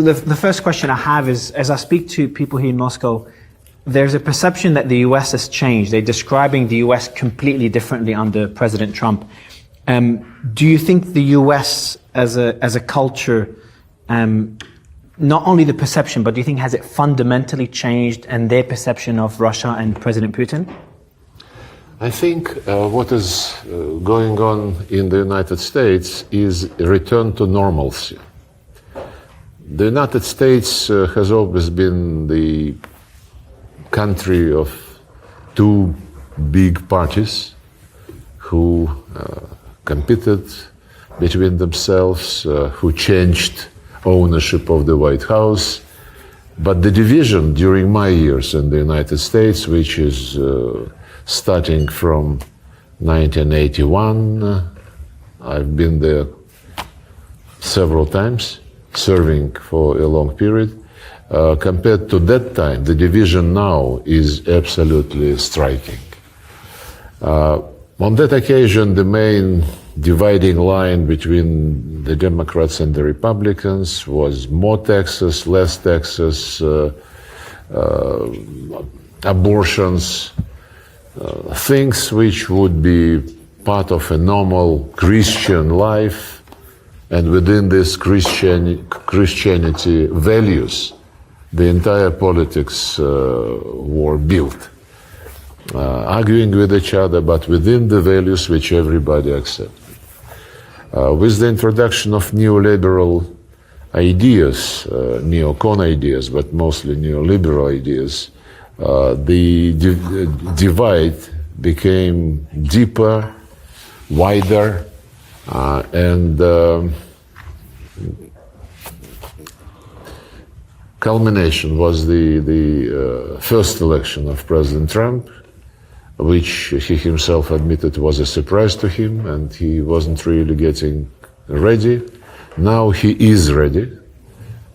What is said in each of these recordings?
The first question I have is, as I speak to people here in Moscow, there's a perception that the US has changed. They're describing the US completely differently under President Trump. Do you think the US as a culture, not only the perception, but do you think has it fundamentally changed and their perception of Russia and President Putin? I think what is going on in the United States is a return to normalcy. The United States has always been the country of two big parties who competed between themselves, who changed ownership of the White House. But the division during my years in the United States, which is starting from 1981, I've been there several times, serving for a long period. Compared to that time, the division now is absolutely striking. On that occasion, the main dividing line between the Democrats and the Republicans was more taxes, less taxes, abortions, things which would be part of a normal Christian life, and within this Christianity values, the entire politics were built, arguing with each other, but within the values which everybody accepted. With the introduction of neoliberal ideas, neocon ideas, but mostly neoliberal ideas, the divide became deeper, wider, and culmination was the first election of President Trump, which he himself admitted was a surprise to him, and he wasn't really getting ready. Now he is ready,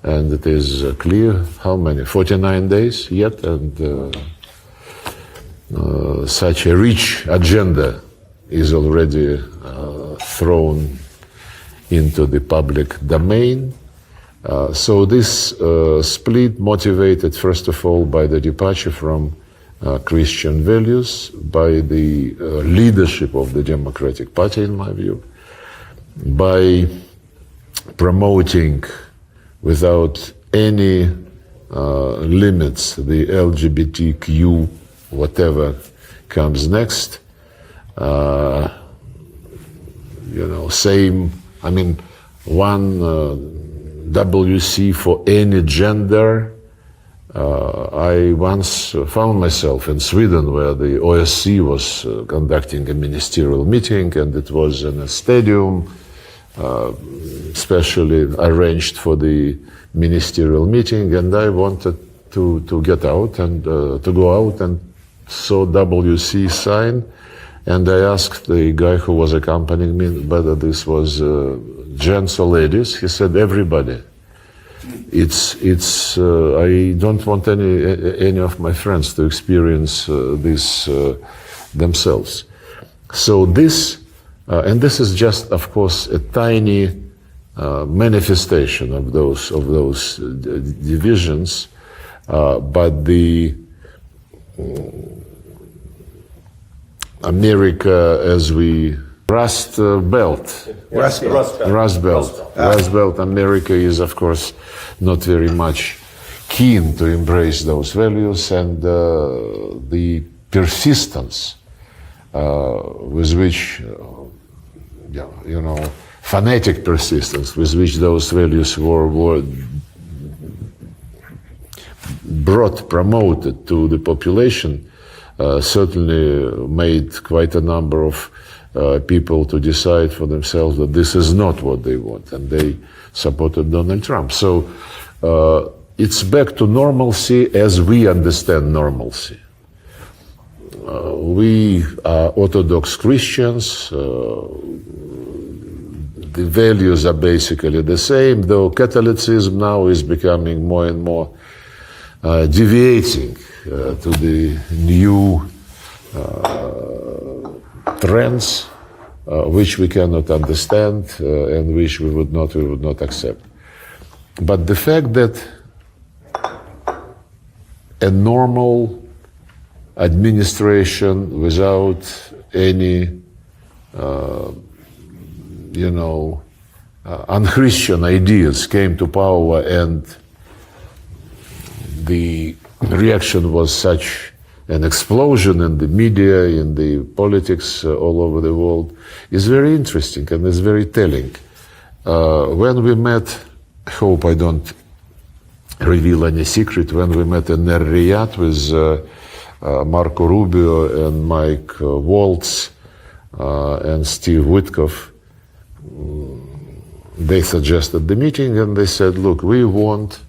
and it is clear how many, 49 days yet, and such a rich agenda is already thrown into the public domain. So this split motivated, first of all, by the departure from Christian values, by the leadership of the Democratic Party, in my view, by promoting without any limits the LGBTQ, whatever comes next. Same, I mean, one WC for any gender. I once found myself in Sweden where the OSCE was conducting a ministerial meeting, and it was in a stadium specially arranged for the ministerial meeting, and I wanted to get out and to go out and saw WC sign, and I asked the guy who was accompanying me whether this was gents or ladies. He said everybody. It's. I don't want any of my friends to experience this themselves. So this, and this is just, of course, a tiny manifestation of those divisions, but the America as we Rust Belt America is, of course, not very much keen to embrace those values, and the persistence with which, fanatic persistence with which those values were promoted to the population certainly made quite a number of people to decide for themselves that this is not what they want, and they supported Donald Trump. So it's back to normalcy as we understand normalcy. We are Orthodox Christians. The values are basically the same, though Catholicism now is becoming more and more deviating to the new trends which we cannot understand and which we would not accept. But the fact that a normal administration without any, unchristian ideas came to power, and the reaction was such an explosion in the media, in the politics all over the world, is very interesting and is very telling. When we met, I hope I don't reveal any secret, when we met in Riyadh with Marco Rubio and Mike Waltz and Steve Witkoff, they suggested the meeting, and they said, look, we want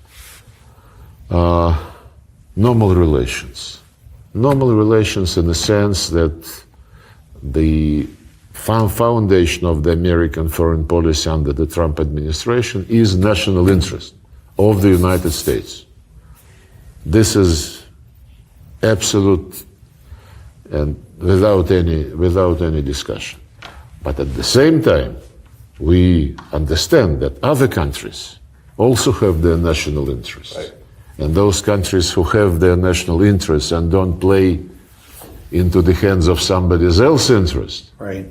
normal relations. Normal relations in the sense that the foundation of the American foreign policy under the Trump administration is national interest of the United States. This is absolute and without any discussion. But at the same time, we understand that other countries also have their national interests. Right. And those countries who have their national interests and don't play into the hands of somebody else's interest, right,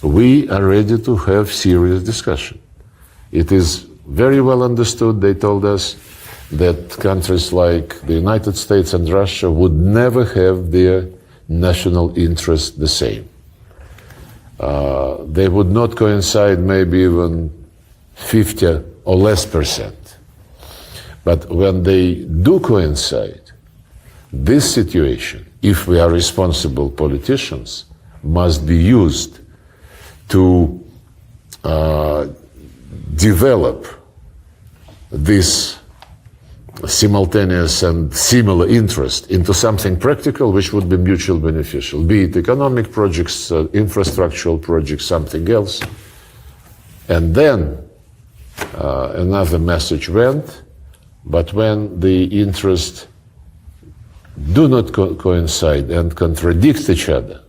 we are ready to have serious discussion. It is very well understood, they told us, that countries like the United States and Russia would never have their national interest the same. They would not coincide maybe even 50 or less percent. But when they do coincide, this situation, if we are responsible politicians, must be used to develop this simultaneous and similar interest into something practical which would be mutually beneficial, be it economic projects, infrastructural projects, something else. And then another message went, but when the interests do not coincide and contradict each other,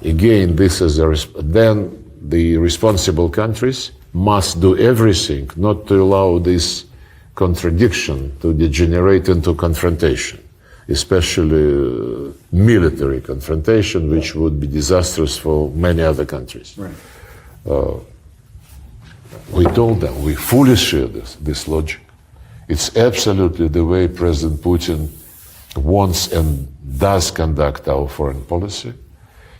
again, this is then the responsible countries must do everything not to allow this contradiction to degenerate into confrontation, especially military confrontation, which would be disastrous for many other countries. Right. We told them, we fully share this logic. It's absolutely the way President Putin wants and does conduct our foreign policy.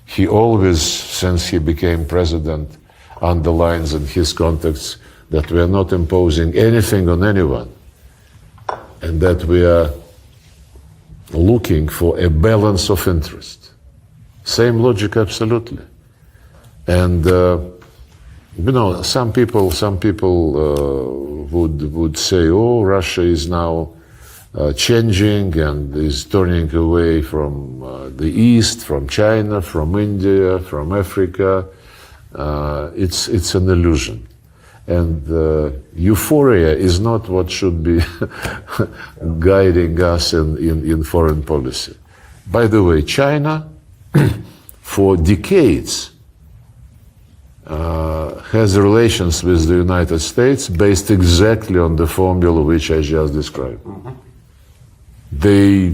He always, since he became president, underlines in his contacts that we are not imposing anything on anyone, and that we are looking for a balance of interest. Same logic, absolutely. And some people would say, "Oh, Russia is now changing and is turning away from the East, from China, from India, from Africa." It's an illusion. And euphoria is not what should be guiding us in foreign policy. By the way, China, for decades, has relations with the United States based exactly on the formula which I just described. Mm-hmm. They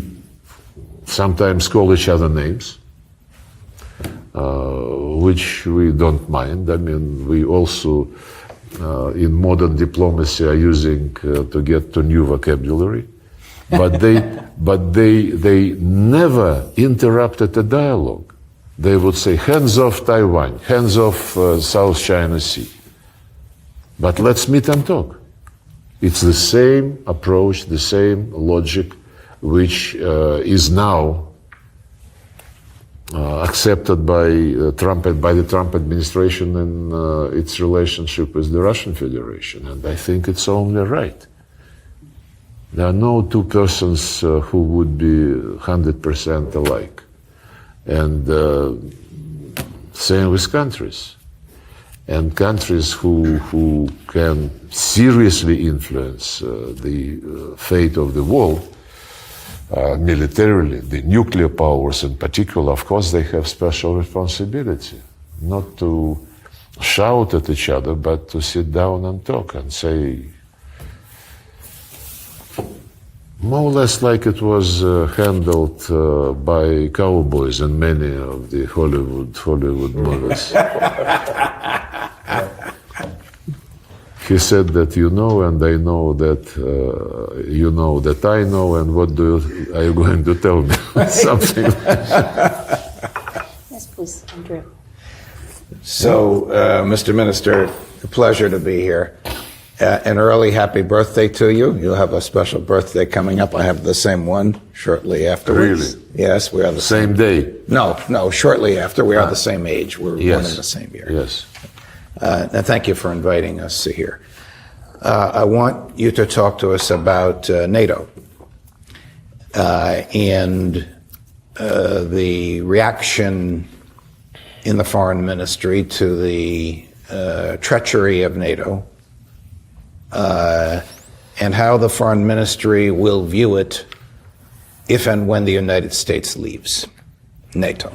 sometimes call each other names, which we don't mind. I mean, we also, in modern diplomacy, are using to get to new vocabulary. But they never interrupted the dialogue. They would say, hands off Taiwan, hands off South China Sea. But let's meet and talk. It's the same approach, the same logic, which is now accepted by the Trump administration in its relationship with the Russian Federation. And I think it's only right. There are no two persons who would be 100% alike. And same with countries. And countries who can seriously influence the fate of the world, militarily, the nuclear powers in particular, of course, they have special responsibility, not to shout at each other, but to sit down and talk and say, More or less like it was handled by cowboys in many of the Hollywood movies. He said that you know, and I know that you know that I know, and what are you going to tell me? Something like that. Yes, please, Andrew. So, Mr. Minister, a pleasure to be here. An early happy birthday to you. You'll have a special birthday coming up. I have the same one shortly afterwards. Really? Yes, we are the Same day? No, shortly after. We are the same age. We're born in the same year. Yes. And thank you for inviting us here. I want you to talk to us about NATO and the reaction in the foreign ministry to the treachery of NATO, and how the foreign ministry will view it if and when the United States leaves NATO.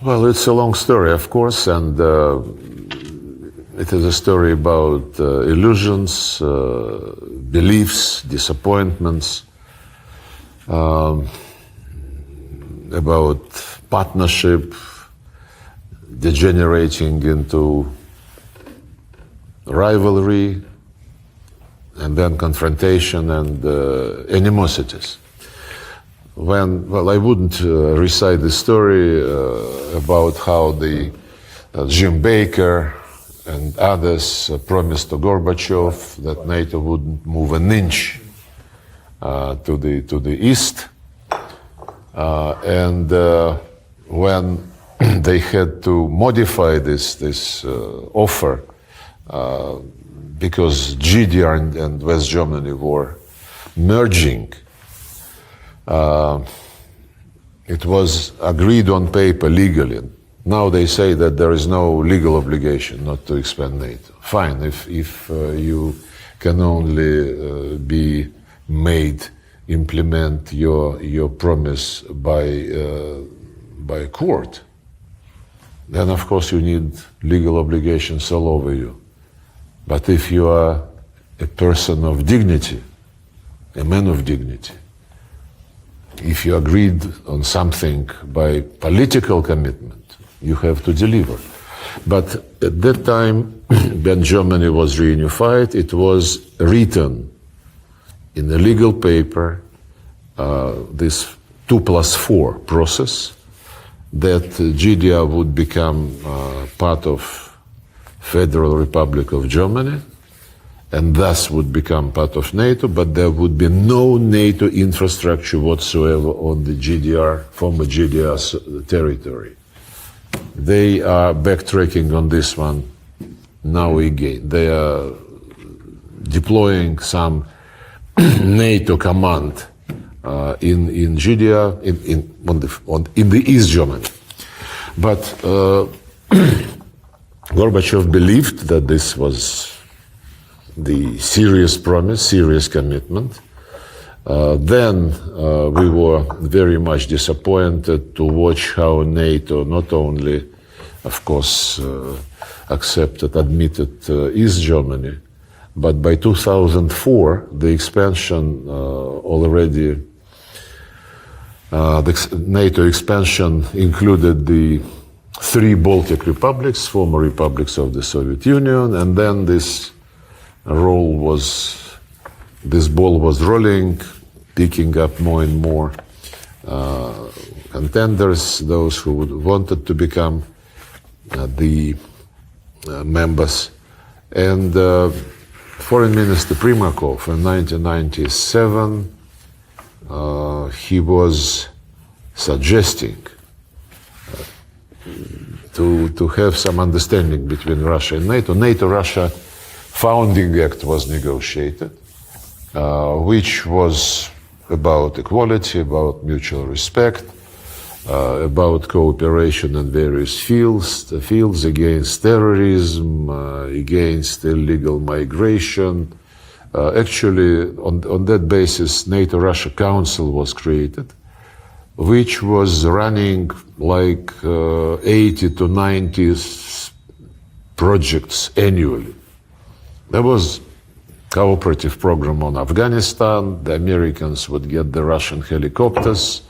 Well, it's a long story, of course, and it is a story about illusions, beliefs, disappointments, about partnership degenerating into rivalry, and then confrontation and animosities. I wouldn't recite the story about how the Jim Baker and others promised to Gorbachev that NATO wouldn't move an inch to the east, and when they had to modify this offer because GDR and West Germany were merging. It was agreed on paper legally. Now they say that there is no legal obligation not to expand NATO. Fine, if you can only be made implement your promise by court, then of course you need legal obligations all over you. But if you are a person of dignity, a man of dignity, if you agreed on something by political commitment, you have to deliver. But at that time, when Germany was reunified, it was written in a legal paper, this 2+4 process, that GDR would become part of Federal Republic of Germany, and thus would become part of NATO, but there would be no NATO infrastructure whatsoever on the GDR, former GDR territory. They are backtracking on this one now again. They are deploying some NATO command in GDR, in the East Germany. But Gorbachev believed that this was the serious promise, serious commitment. Then we were very much disappointed to watch how NATO not only, of course, admitted East Germany, but by 2004, the expansion the NATO expansion included the 3 Baltic republics, former republics of the Soviet Union, and then this ball was rolling, picking up more and more contenders, those who wanted to become the members. And Foreign Minister Primakov in 1997, he was suggesting to have some understanding between Russia and NATO. NATO-Russia Founding Act was negotiated, which was about equality, about mutual respect, about cooperation in various fields against terrorism, against illegal migration. Actually, on that basis, NATO-Russia Council was created, which was running like 80 to 90 projects annually. There was cooperative program on Afghanistan. The Americans would get the Russian helicopters,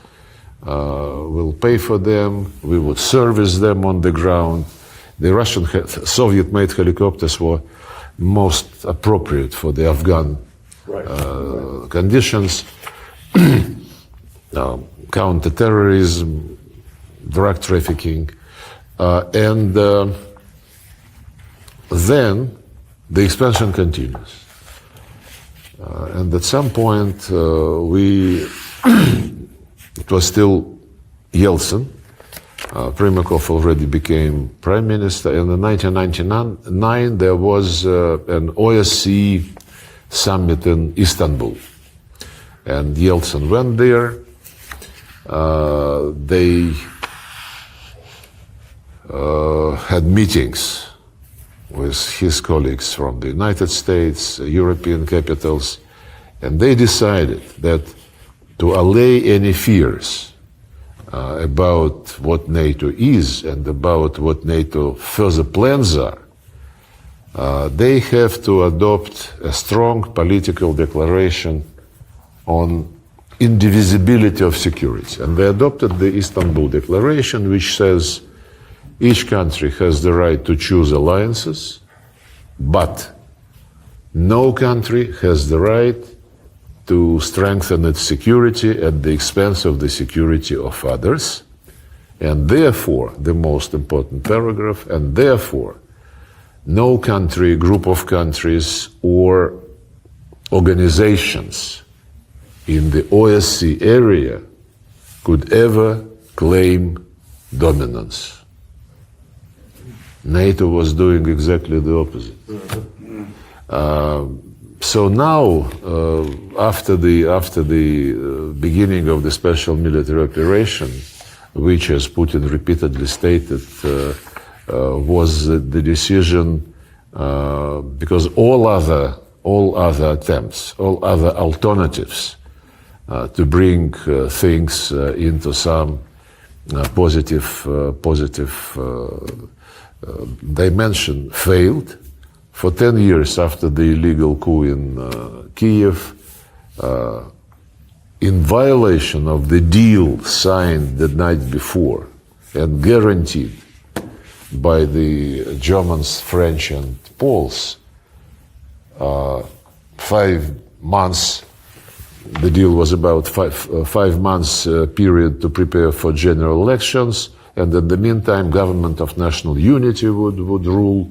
we'll pay for them, we would service them on the ground. The Russian Soviet-made helicopters were most appropriate for the Afghan conditions. Counter-terrorism, drug trafficking, and then the expansion continues. And at some point, it was still Yeltsin. Primakov already became prime minister. And in 1999, there was an OSCE summit in Istanbul. And Yeltsin went there. They had meetings with his colleagues from the United States, European capitals, and they decided that to allay any fears about what NATO is and about what NATO further plans are, they have to adopt a strong political declaration on indivisibility of security. And they adopted the Istanbul Declaration, which says each country has the right to choose alliances, but no country has the right to strengthen its security at the expense of the security of others. And therefore, the most important paragraph, and therefore, no country, group of countries, or organizations in the OSCE area could ever claim dominance. NATO was doing exactly the opposite. So now, after the beginning of the special military operation, which, as Putin repeatedly stated, was the decision, because all other attempts, all other alternatives to bring things into some positive dimension failed. For 10 years after the illegal coup in Kiev, in violation of the deal signed the night before and guaranteed by the Germans, French, and Poles, 5 months, the deal was about 5 months period to prepare for general elections, and in the meantime, government of national unity would rule.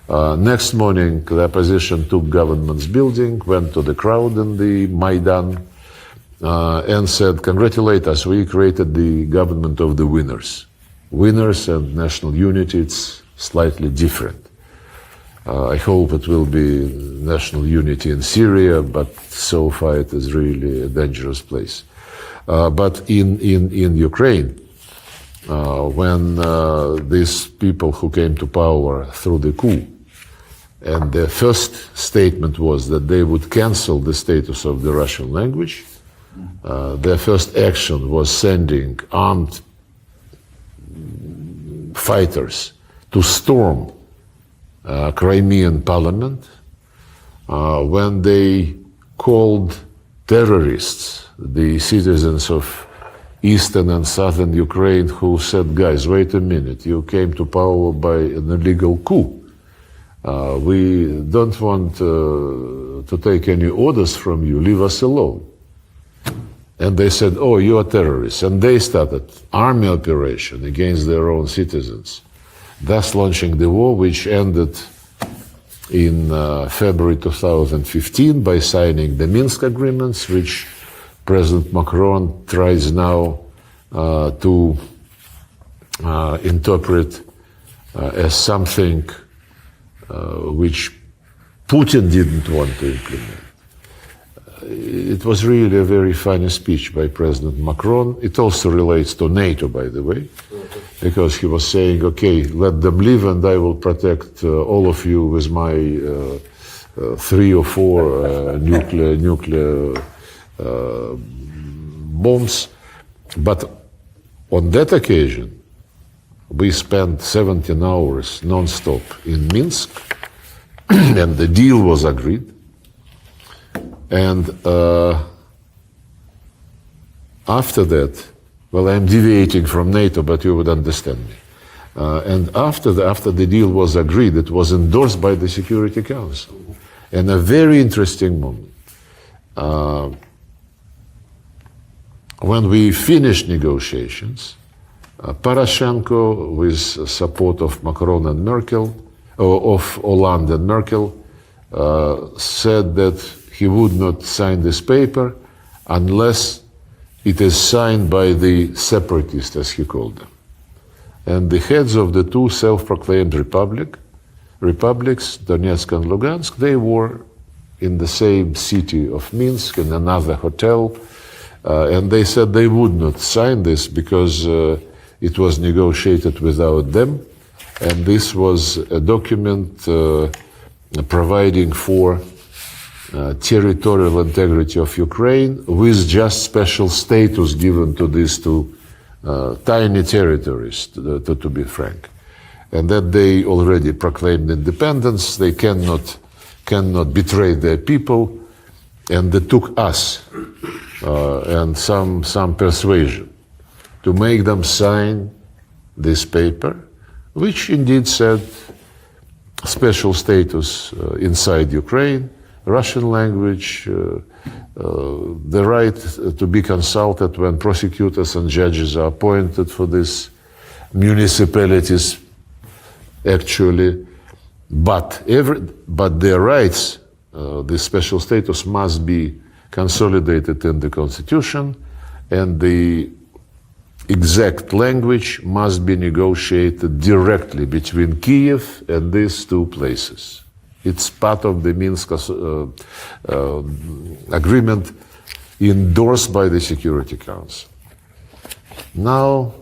Next morning, the opposition took government's building, went to the crowd in the Maidan, and said, "Congratulate us, we created the government of the winners." Winners and national unity, it's slightly different. I hope it will be national unity in Syria, but so far it is really a dangerous place. But in Ukraine, when these people who came to power through the coup, and their first statement was that they would cancel the status of the Russian language, their first action was sending armed fighters to storm Crimean parliament, when they called terrorists the citizens of eastern and southern Ukraine who said, "Guys, wait a minute, you came to power by an illegal coup. We don't want to take any orders from you, leave us alone." And they said, "Oh, you are terrorists." And they started army operation against their own citizens, thus launching the war, which ended in February 2015 by signing the Minsk agreements, which President Macron tries now to interpret as something which Putin didn't want to implement. It was really a very funny speech by President Macron. It also relates to NATO, by the way, because he was saying, "Okay, let them live and I will protect all of you with my 3 or 4 nuclear bombs." But on that occasion, we spent 17 hours non-stop in Minsk, and the deal was agreed. And after that, well, I'm deviating from NATO, but you would understand me. And after the deal was agreed, it was endorsed by the Security Council. And a very interesting moment. When we finished negotiations, Poroshenko, with support of Macron and Merkel, of Hollande and Merkel, said that he would not sign this paper unless it is signed by the separatists, as he called them. And the heads of the two self-proclaimed republics, Donetsk and Lugansk, they were in the same city of Minsk, in another hotel, and they said they would not sign this because it was negotiated without them, and this was a document providing for territorial integrity of Ukraine with just special status given to these two tiny territories, to be frank. And that they already proclaimed independence, they cannot betray their people, and they took us and some persuasion to make them sign this paper, which indeed said special status inside Ukraine, Russian language, the right to be consulted when prosecutors and judges are appointed for these municipalities, actually, but their rights, the special status must be consolidated in the constitution, and the exact language must be negotiated directly between Kiev and these two places. It's part of the Minsk agreement endorsed by the Security Council. Now,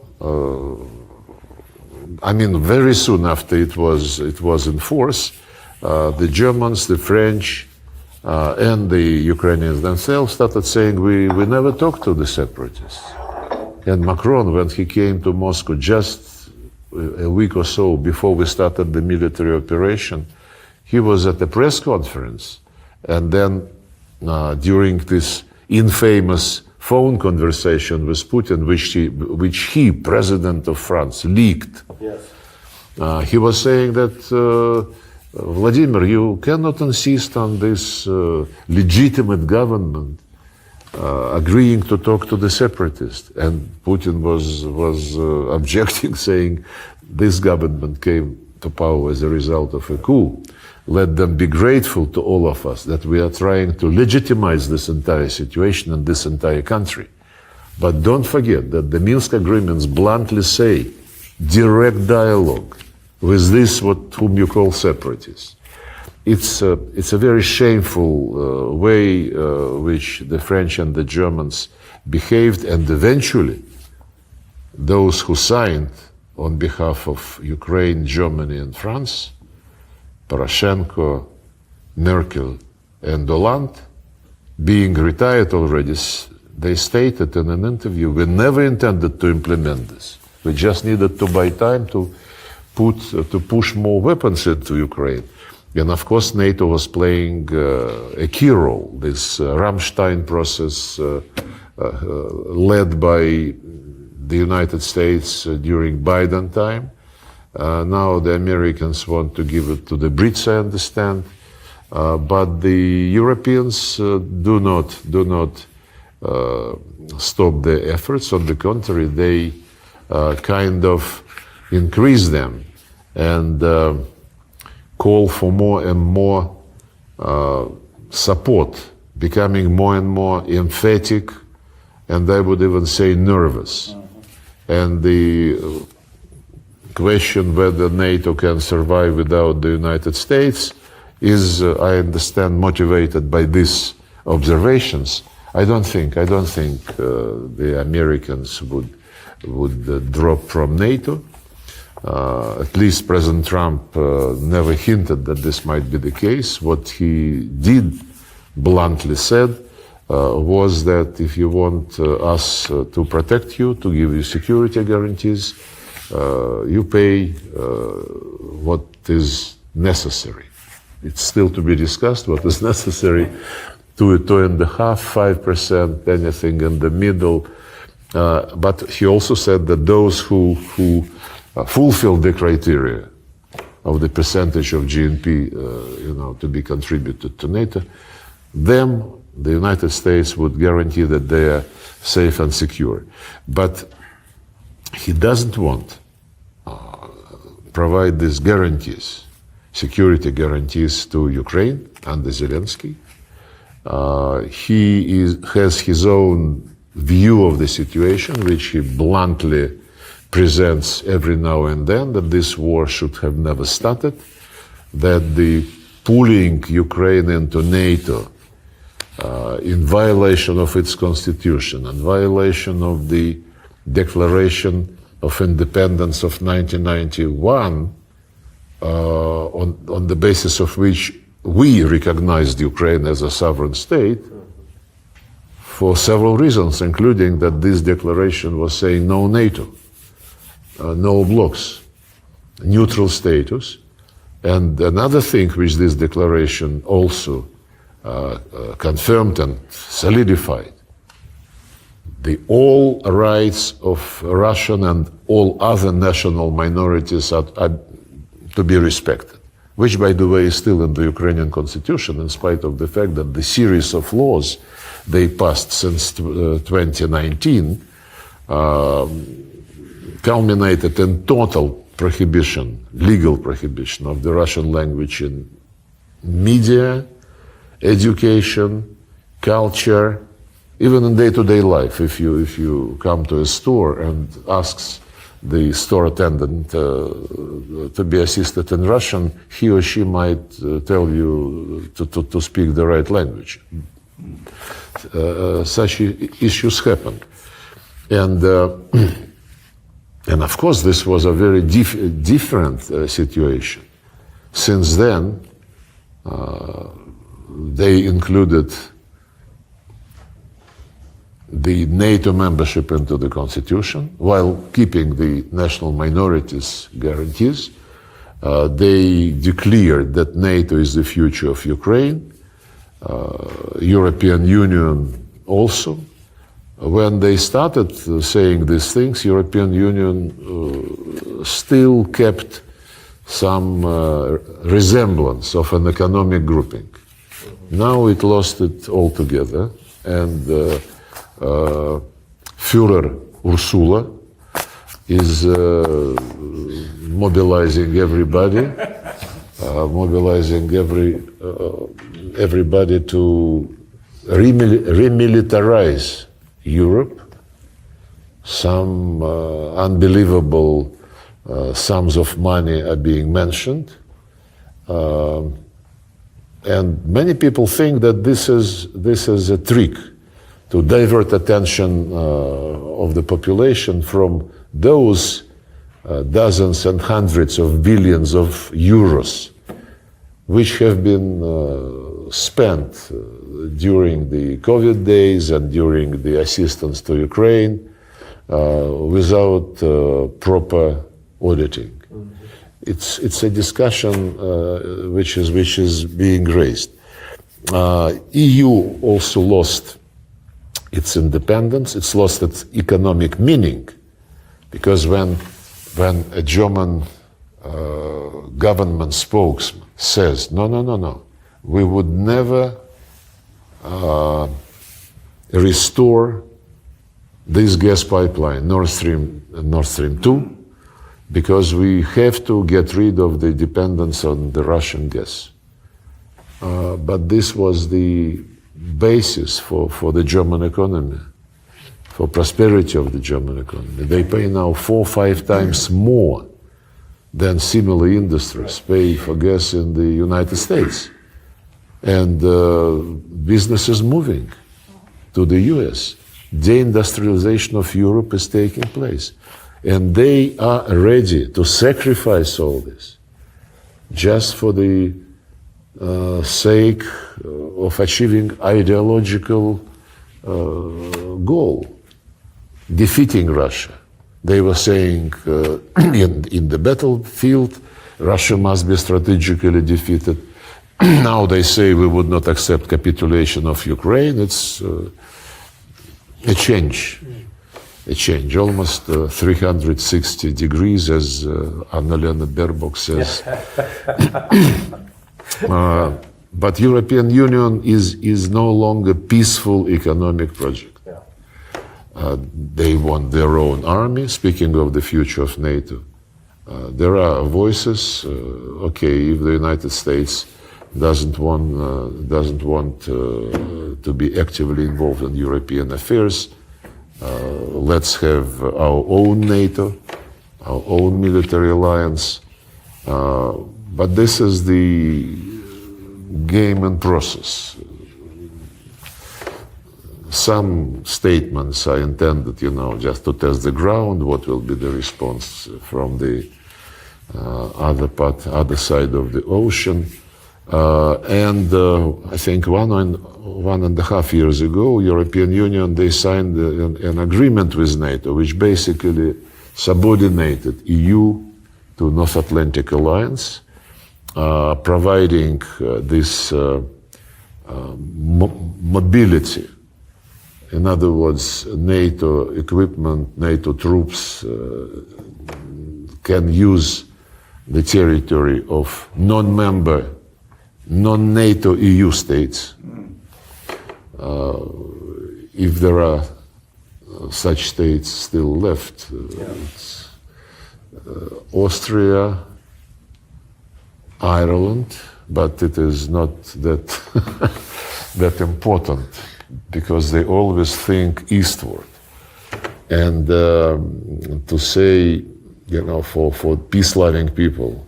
I mean, very soon after it was in force, the Germans, the French, and the Ukrainians themselves started saying, we never talked to the separatists. And Macron, when he came to Moscow just a week or so before we started the military operation, he was at a press conference, and then during this infamous phone conversation with Putin, which he, President of France, leaked, yes. He was saying that, Vladimir, you cannot insist on this legitimate government agreeing to talk to the separatists. And Putin was objecting, saying this government came to power as a result of a coup. Let them be grateful to all of us that we are trying to legitimize this entire situation and this entire country. But don't forget that the Minsk agreements bluntly say direct dialogue with this whom you call separatists. It's a very shameful way which the French and the Germans behaved, and eventually those who signed on behalf of Ukraine, Germany, and France, Poroshenko, Merkel, and Hollande, being retired already, they stated in an interview, we never intended to implement this. We just needed to buy time to push more weapons into Ukraine. And of course, NATO was playing a key role. This Ramstein process led by the United States during Biden time. Now the Americans want to give it to the Brits, I understand. But the Europeans do not stop their efforts. On the contrary, they kind of increase them and call for more and more support, becoming more and more emphatic, and I would even say nervous. And the question whether NATO can survive without the United States is, I understand, motivated by these observations. I don't think the Americans would drop from NATO. At least President Trump never hinted that this might be the case. What he did bluntly said was that if you want us to protect you, to give you security guarantees, you pay what is necessary. It's still to be discussed what is necessary, 2, 2.5%, 5%, anything in the middle. But he also said that those who fulfill the criteria of the percentage of GNP, to be contributed to NATO, them, the United States would guarantee that they are safe and secure. But he doesn't want provide these guarantees, security guarantees to Ukraine under Zelensky. He has his own view of the situation, which he bluntly presents every now and then, that this war should have never started, that the pulling Ukraine into NATO in violation of its constitution and violation of the Declaration of Independence of 1991, on the basis of which we recognized Ukraine as a sovereign state, for several reasons, including that this declaration was saying no NATO, no blocs, neutral status. And another thing which this declaration also confirmed and solidified, the all rights of Russian and all other national minorities are to be respected, which, by the way, is still in the Ukrainian constitution, in spite of the fact that the series of laws they passed since 2019 culminated in total prohibition, legal prohibition of the Russian language in media, education, culture, even in day-to-day life. If you come to a store and asks the store attendant to be assisted in Russian, he or she might tell you to speak the right language. Such issues happen. And of course, this was a very different situation. Since then, they included the NATO membership into the constitution while keeping the national minorities guarantees. They declared that NATO is the future of Ukraine, European Union also. When they started saying these things, European Union still kept some resemblance of an economic grouping. Now it lost it altogether, and Führer Ursula is mobilizing everybody, everybody to remilitarize Europe. Some unbelievable sums of money are being mentioned. And many people think that this is a trick to divert attention of the population from those dozens and hundreds of billions of euros which have been spent during the COVID days and during the assistance to Ukraine without proper auditing. It's a discussion which is being raised. EU also lost its independence. It's lost its economic meaning, because when a German government spokesman says, no, we would never restore this gas pipeline, Nord Stream 2, because we have to get rid of the dependence on the Russian gas. But this was the basis for the German economy, for prosperity of the German economy. They pay now 4 or 5 times more than similar industries pay for gas in the United States. And business is moving to the US. Deindustrialization of Europe is taking place. And they are ready to sacrifice all this just for the sake of achieving ideological goal, defeating Russia. They were saying in the battlefield, Russia must be strategically defeated. Now they say we would not accept capitulation of Ukraine. It's a change. A change, almost 360 degrees, as Annalena Baerbock says. But European Union is no longer a peaceful economic project. They want their own army. Speaking of the future of NATO, there are voices. Okay, if the United States doesn't want to be actively involved in European affairs, let's have our own NATO, our own military alliance. But this is the game and process. Some statements are intended, just to test the ground. What will be the response from the other side of the ocean? And I think 1.5 years ago, European Union, they signed an agreement with NATO, which basically subordinated EU to North Atlantic Alliance, providing this mobility. In other words, NATO equipment, NATO troops can use the territory of non-member, non-NATO EU states. If there are such states still left, it's Austria, Ireland, but it is not that that important, because they always think eastward. And to say, for peace-loving people,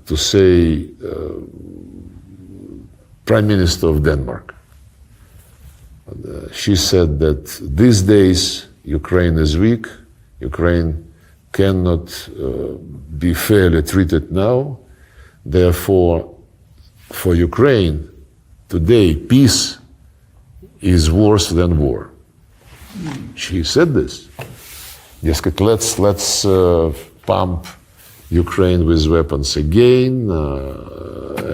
to say Prime Minister of Denmark, she said that these days Ukraine is weak, Ukraine cannot be fairly treated now, therefore for Ukraine today peace is worse than war. She said this. Let's pump Ukraine with weapons again,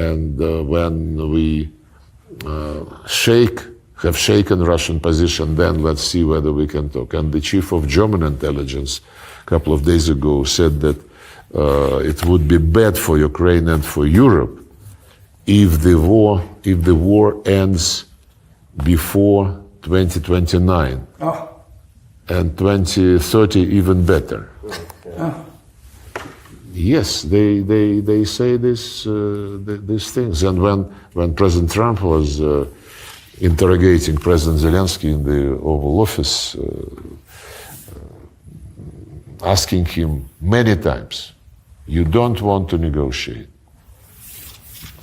and when we have shaken Russian position, then let's see whether we can talk. And the chief of German intelligence a couple of days ago said that it would be bad for Ukraine and for Europe if the war ends before 2029, and 2030 even better. Yes, they say these things. And when President Trump was interrogating President Zelensky in the Oval Office, asking him many times, "You don't want to negotiate?"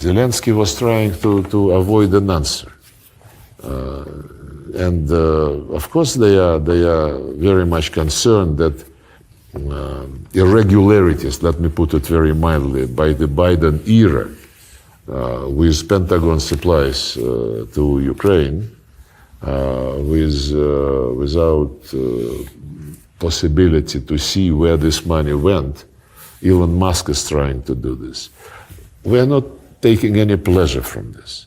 Zelensky was trying to avoid an answer. And of course they are very much concerned that irregularities, let me put it very mildly, by the Biden era with Pentagon supplies to Ukraine, without possibility to see where this money went. Elon Musk is trying to do this. We are not taking any pleasure from this.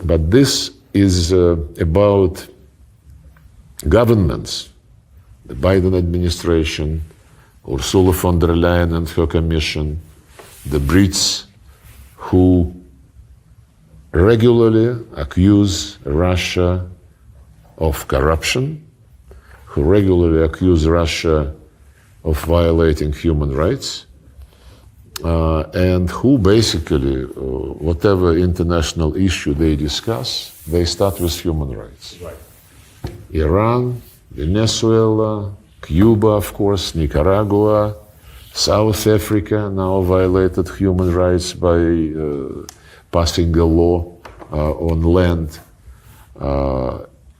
But this is about governments, the Biden administration, Ursula von der Leyen and her commission, the Brits, who regularly accuse Russia of corruption, who regularly accuse Russia of violating human rights, and who basically, whatever international issue they discuss, they start with human rights. Right. Iran, Venezuela, Cuba, of course, Nicaragua, South Africa now violated human rights by passing a law on land.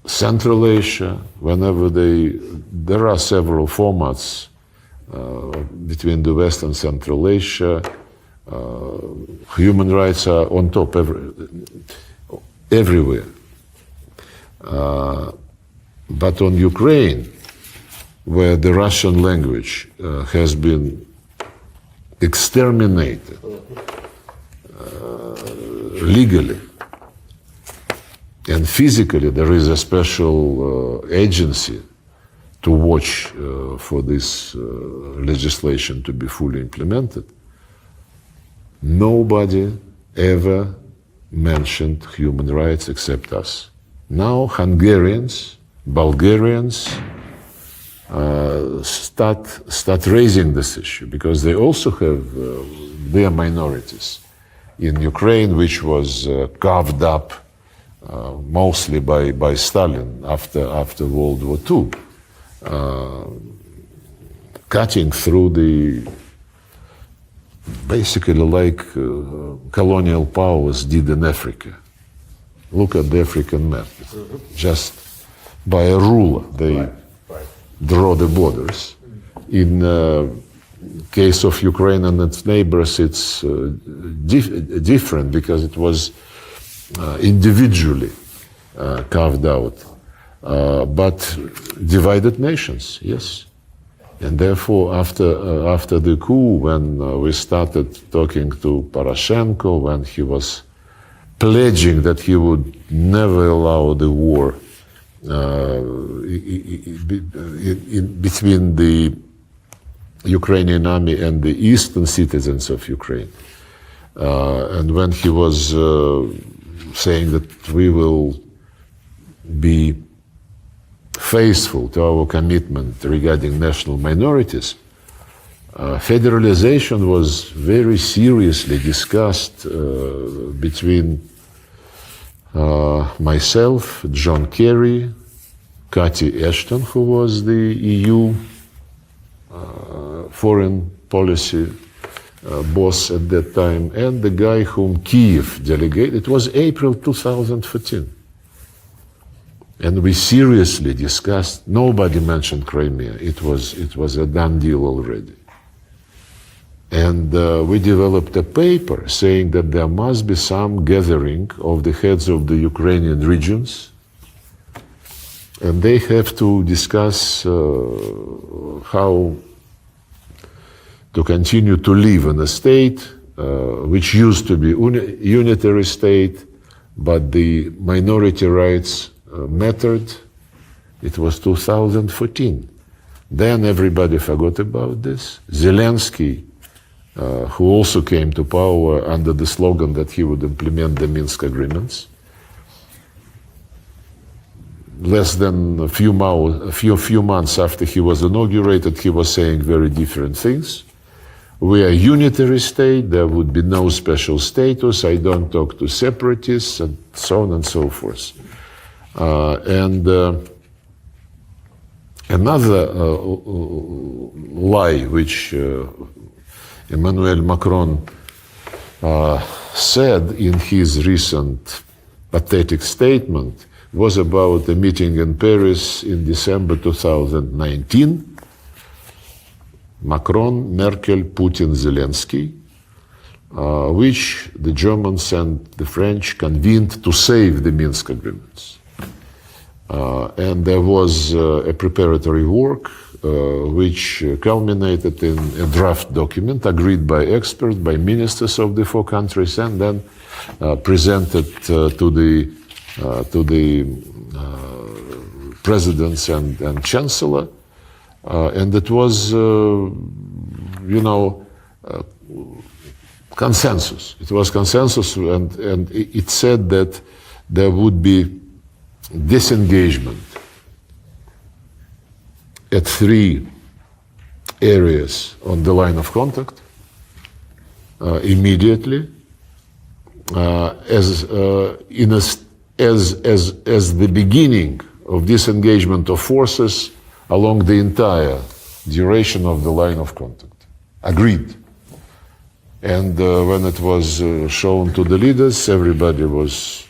Central Asia, whenever there are several formats between the West and Central Asia, human rights are on top everywhere. But on Ukraine, where the Russian language has been exterminated legally. And physically, there is a special agency to watch for this legislation to be fully implemented. Nobody ever mentioned human rights except us. Now Hungarians, Bulgarians start raising this issue because they also have their minorities. In Ukraine, which was carved up mostly by Stalin after World War II, cutting through the basically like colonial powers did in Africa. Look at the African map. Just by a ruler, they draw the borders. In case of Ukraine and its neighbors, it's different because it was individually carved out. But divided nations, yes. And therefore, after the coup, when we started talking to Poroshenko, when he was pledging that he would never allow the war between the Ukrainian army and the eastern citizens of Ukraine, and when he was saying that we will be faithful to our commitment regarding national minorities, federalization was very seriously discussed between myself, John Kerry, Cathy Ashton, who was the EU foreign policy boss at that time, and the guy whom Kiev delegated. It was April 2014. And we seriously discussed, nobody mentioned Crimea. It was a done deal already. And we developed a paper saying that there must be some gathering of the heads of the Ukrainian regions, and they have to discuss how to continue to live in a state which used to be unitary state, but the minority rights mattered. It was 2014. Then everybody forgot about this. Zelensky, who also came to power under the slogan that he would implement the Minsk agreements, less than a few months after he was inaugurated, he was saying very different things. We are a unitary state, there would be no special status, I don't talk to separatists, and so on and so forth. Another lie which Emmanuel Macron said in his recent pathetic statement was about a meeting in Paris in December 2019. Macron, Merkel, Putin, Zelensky, which the Germans and the French convened to save the Minsk agreements. And there was a preparatory work which culminated in a draft document agreed by experts, by ministers of the four countries, and then presented to the presidents and chancellor. And it was, consensus. It was consensus, and it said that there would be disengagement at 3 areas on the line of contact immediately, as the beginning of disengagement of forces along the entire duration of the line of contact. Agreed. And when it was shown to the leaders, everybody was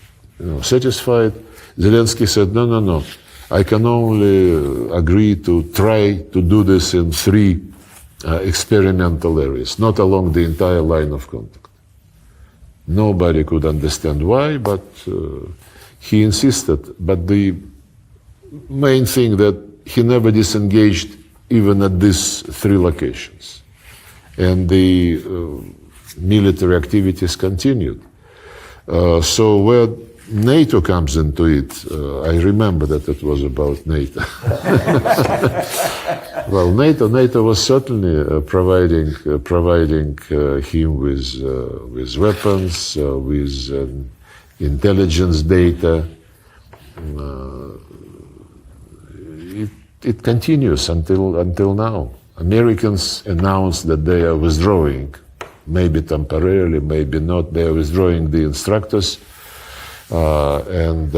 satisfied. Zelensky said, no, I can only agree to try to do this in 3 experimental areas, not along the entire line of contact. Nobody could understand why, but he insisted. But the main thing that he never disengaged even at these 3 locations. And the military activities continued. So where NATO comes into it, I remember that it was about NATO. Well, NATO was certainly providing him with weapons, with intelligence data. It continues until now. Americans announced that they are withdrawing, maybe temporarily, maybe not. They are withdrawing the instructors and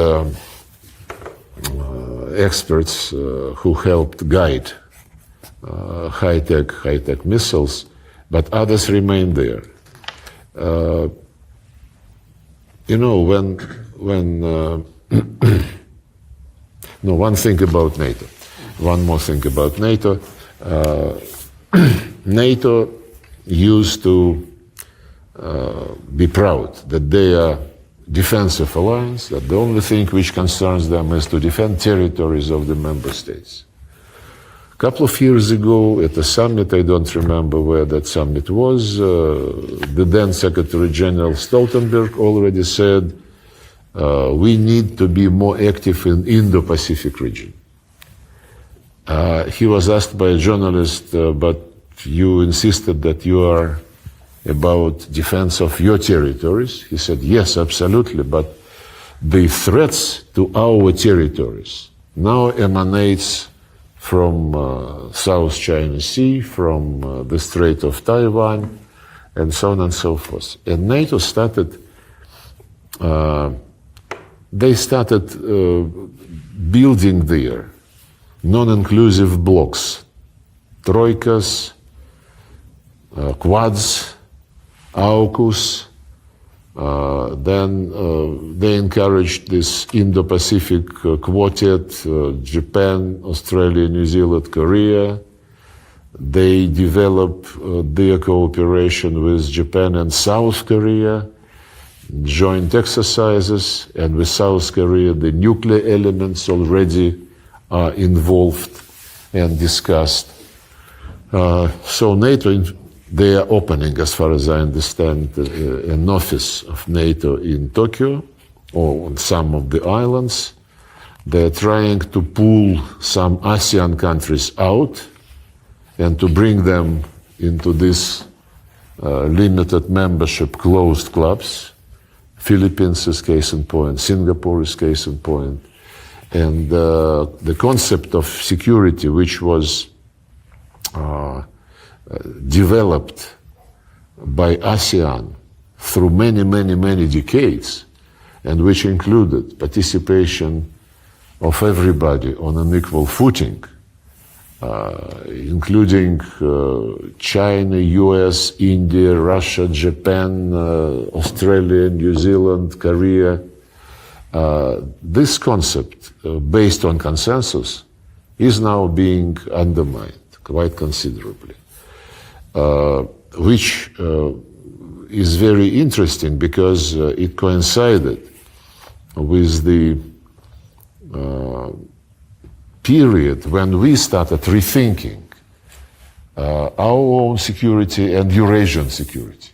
experts who helped guide high-tech missiles, but others remain there. You know, when no, one thing about NATO. One more thing about NATO. NATO used to be proud that they are defensive alliance, that the only thing which concerns them is to defend territories of the member states. A couple of years ago at a summit, I don't remember where that summit was, the then Secretary General Stoltenberg already said, we need to be more active in Indo-Pacific region. He was asked by a journalist, but you insisted that you are about defense of your territories. He said, yes, absolutely, but the threats to our territories now emanates from South China Sea, from the Strait of Taiwan, and so on and so forth. And NATO started, they started building their non-inclusive blocks, troikas, quads, AUKUS. Then they encouraged this Indo-Pacific quartet, Japan, Australia, New Zealand, Korea. They developed their cooperation with Japan and South Korea, joint exercises, and with South Korea, the nuclear elements already are involved and discussed. So NATO, they are opening, as far as I understand, an office of NATO in Tokyo or on some of the islands. They're trying to pull some ASEAN countries out and to bring them into this limited membership closed clubs. Philippines is case in point, Singapore is case in point. And the concept of security, which was developed by ASEAN through many decades, and which included participation of everybody on an equal footing, including China, US, India, Russia, Japan, Australia, New Zealand, Korea. This concept, based on consensus, is now being undermined quite considerably, which is very interesting because it coincided with the period when we started rethinking our own security and Eurasian security.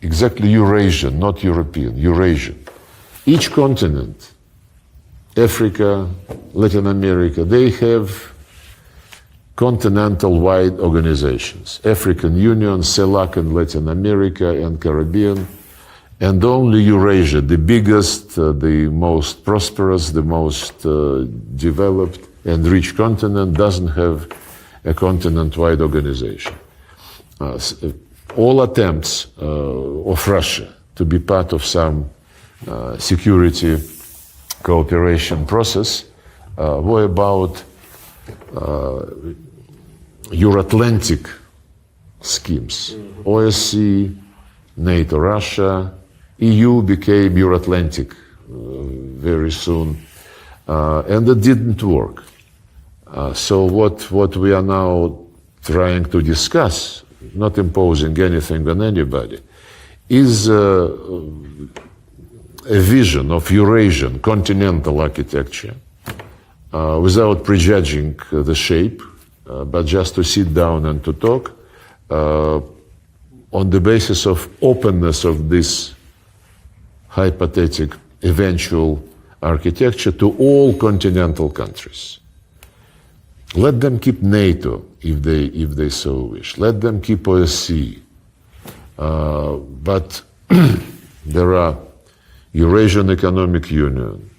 Exactly Eurasian, not European, Eurasian. Each continent, Africa, Latin America, they have continental-wide organizations. African Union, CELAC in Latin America and Caribbean, and only Eurasia, the biggest, the most prosperous, the most developed and rich continent, doesn't have a continent-wide organization. All attempts of Russia to be part of some security cooperation process were about Euro-Atlantic schemes. OSCE, NATO, Russia, EU became Euro-Atlantic very soon, and it didn't work. So what we are now trying to discuss, not imposing anything on anybody, is a vision of Eurasian continental architecture without prejudging the shape, but just to sit down and to talk, on the basis of openness of this hypothetical eventual architecture to all continental countries. Let them keep NATO if they so wish. Let them keep OSCE. But there are Eurasian Economic Union,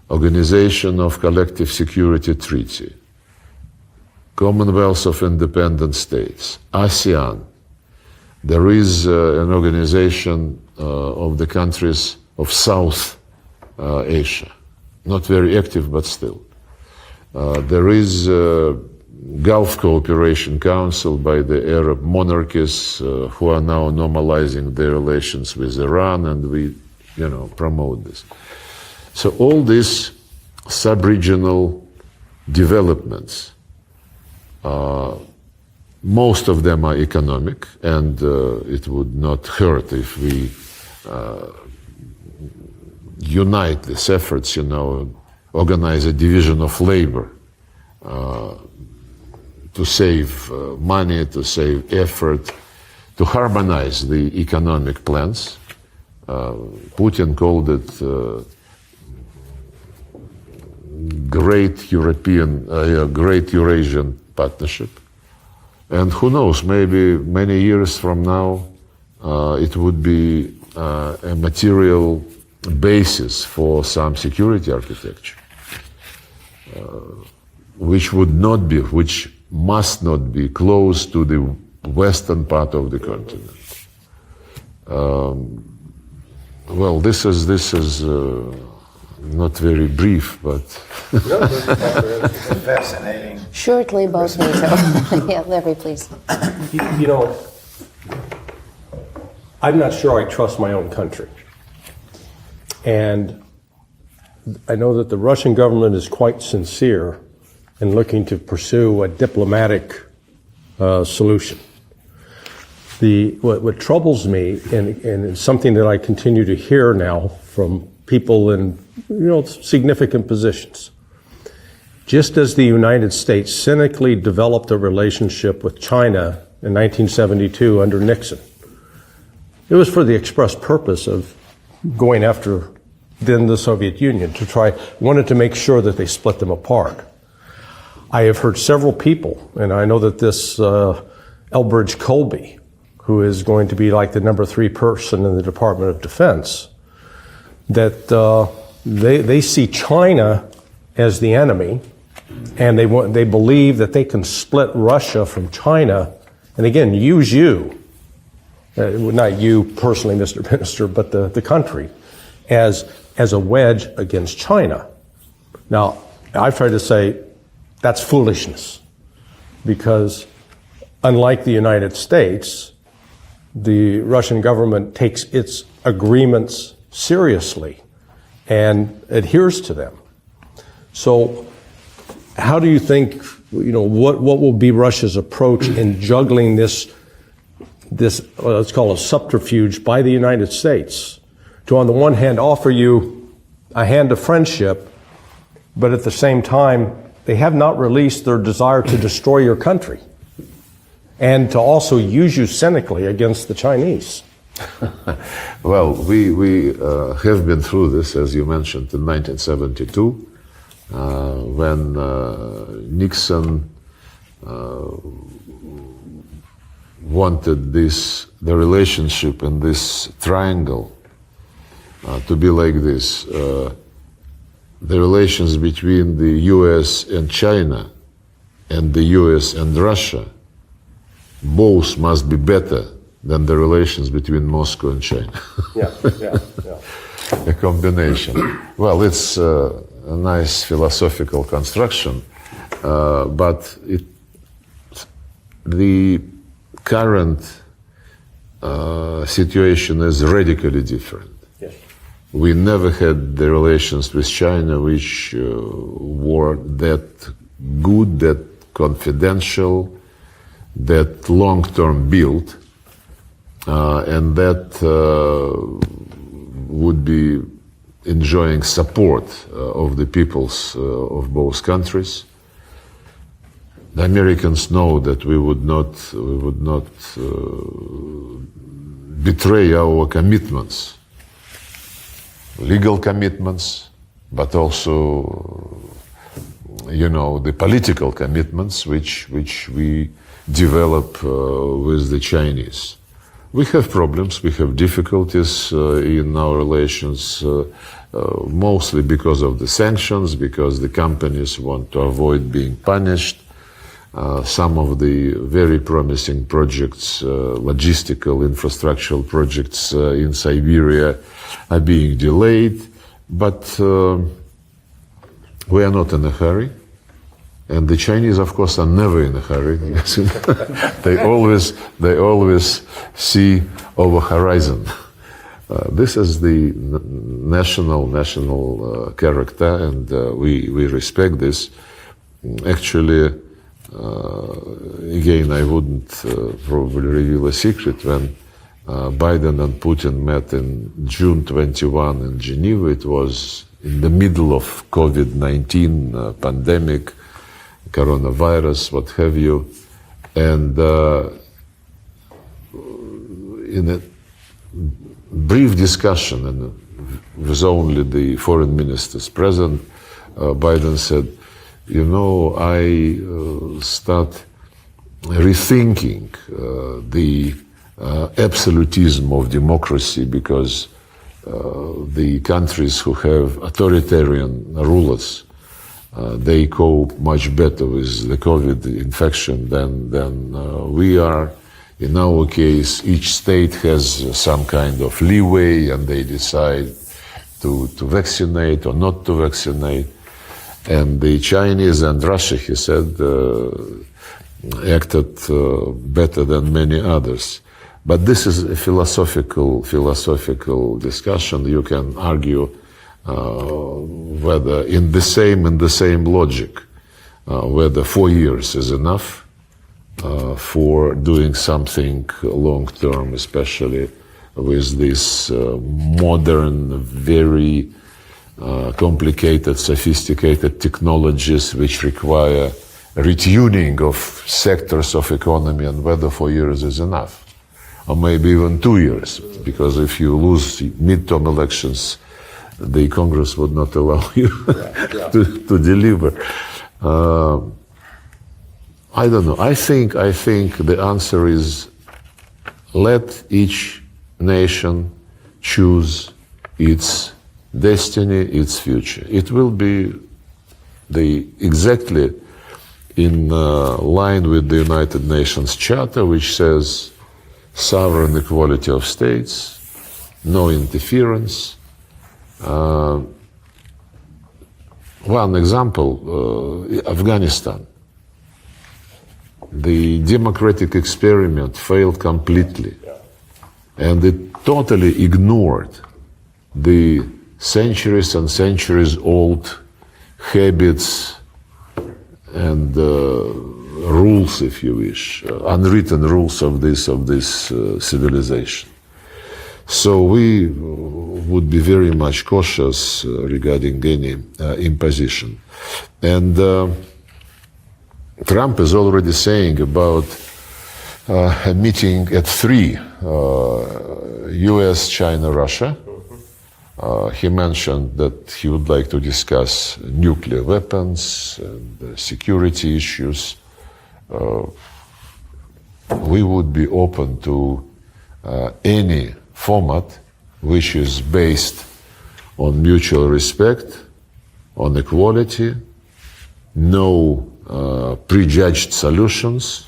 Organization of Collective Security Treaty, Commonwealth of Independent States, ASEAN. There is an organization of the countries of South Asia, not very active, but still. There is Gulf Cooperation Council by the Arab monarchies who are now normalizing their relations with Iran, and we, promote this. So all these sub-regional developments, most of them are economic, and it would not hurt if we unite these efforts, organize a division of labor to save money, to save effort, to harmonize the economic plans. Putin called it Great Eurasian Partnership. And who knows, maybe many years from now, it would be a material basis for some security architecture, which must not be close to the western part of the continent. Well, this is not very brief, but Fascinating. Shortly about NATO. Yeah, Larry, please. I'm not sure I trust my own country. And I know that the Russian government is quite sincere in looking to pursue a diplomatic solution. What troubles me, and it's something that I continue to hear now from people in significant positions, just as the United States cynically developed a relationship with China in 1972 under Nixon, it was for the express purpose of going after then the Soviet Union, wanted to make sure that they split them apart. I have heard several people, and I know that this Elbridge Colby, who is going to be like the number 3 person in the Department of Defense, that they see China as the enemy, and they believe that they can split Russia from China, and again, use you, not you personally, Mr. Minister, but the country, as a wedge against China. Now, I've tried to say that's foolishness, because unlike the United States, the Russian government takes its agreements seriously and adheres to them. So how do you think, what will be Russia's approach in juggling this let's call it subterfuge by the United States to, on the one hand, offer you a hand of friendship, but at the same time, they have not released their desire to destroy your country and to also use you cynically against the Chinese? Well, we have been through this, as you mentioned, in 1972, when Nixon wanted the relationship in this triangle to be like this. The relations between the US and China and the US and Russia, both must be better than the relations between Moscow and China. Yeah. A combination. Well, it's a nice philosophical construction, but the current situation is radically different. Yes. We never had the relations with China which were that good, that confidential, that long-term build, and that would be enjoying support of the peoples of both countries. the Americans know that we would not betray our commitments, legal commitments, but also, the political commitments which we develop with the Chinese. We have problems, we have difficulties in our relations, mostly because of the sanctions, because the companies want to avoid being punished. Some of the very promising projects, logistical, infrastructural projects in Siberia are being delayed, but we are not in a hurry. And the Chinese, of course, are never in a hurry. They always see over horizon. This is the national character, and we respect this. Actually, again, I wouldn't probably reveal a secret. When Biden and Putin met in June 21 in Geneva, it was in the middle of COVID-19 pandemic, coronavirus, what have you, and in a brief discussion, and with only the foreign ministers present, Biden said, I start rethinking the absolutism of democracy, because the countries who have authoritarian rulers, they cope much better with the COVID infection than we are. In our case, each state has some kind of leeway, and they decide to vaccinate or not to vaccinate. And the Chinese and Russia, he said, acted better than many others. But this is a philosophical discussion. You can argue whether in the same logic, whether 4 years is enough for doing something long term, especially with these modern, very complicated, sophisticated technologies which require retuning of sectors of economy, and whether 4 years is enough, or maybe even 2 years, because if you lose midterm elections, the Congress would not allow you to deliver. I don't know. I think the answer is, let each nation choose its destiny, its future. It will be exactly in line with the United Nations Charter, which says sovereign equality of states, no interference. One example, Afghanistan. The democratic experiment failed completely, and it totally ignored the centuries and centuries old habits and rules, if you wish, unwritten rules of this civilization. So we would be very much cautious regarding any imposition. And Trump is already saying about a meeting at 3, US, China, Russia. He mentioned that he would like to discuss nuclear weapons and security issues. We would be open to any format which is based on mutual respect, on equality, no prejudged solutions.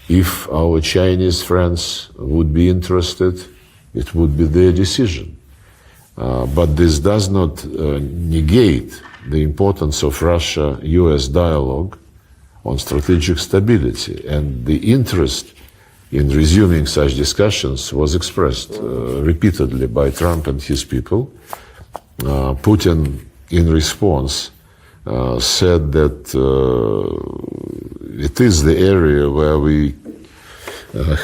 If our Chinese friends would be interested, it would be their decision. But this does not negate the importance of Russia-US dialogue on strategic stability, and the interest in resuming such discussions was expressed repeatedly by Trump and his people. Putin, in response, said that it is the area where we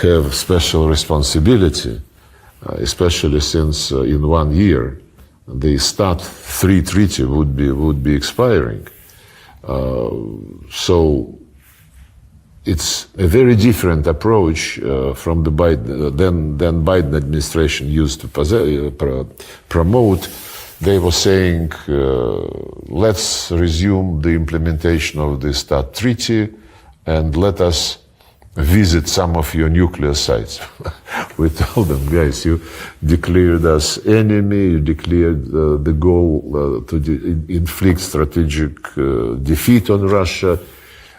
have special responsibility, especially since in 1 year the START 3 treaty would be expiring. So it's a very different approach from the than Biden administration used to promote. They were saying, let's resume the implementation of the START treaty and let us visit some of your nuclear sites. We told them, guys, you declared us enemy, you declared the goal to inflict strategic defeat on Russia.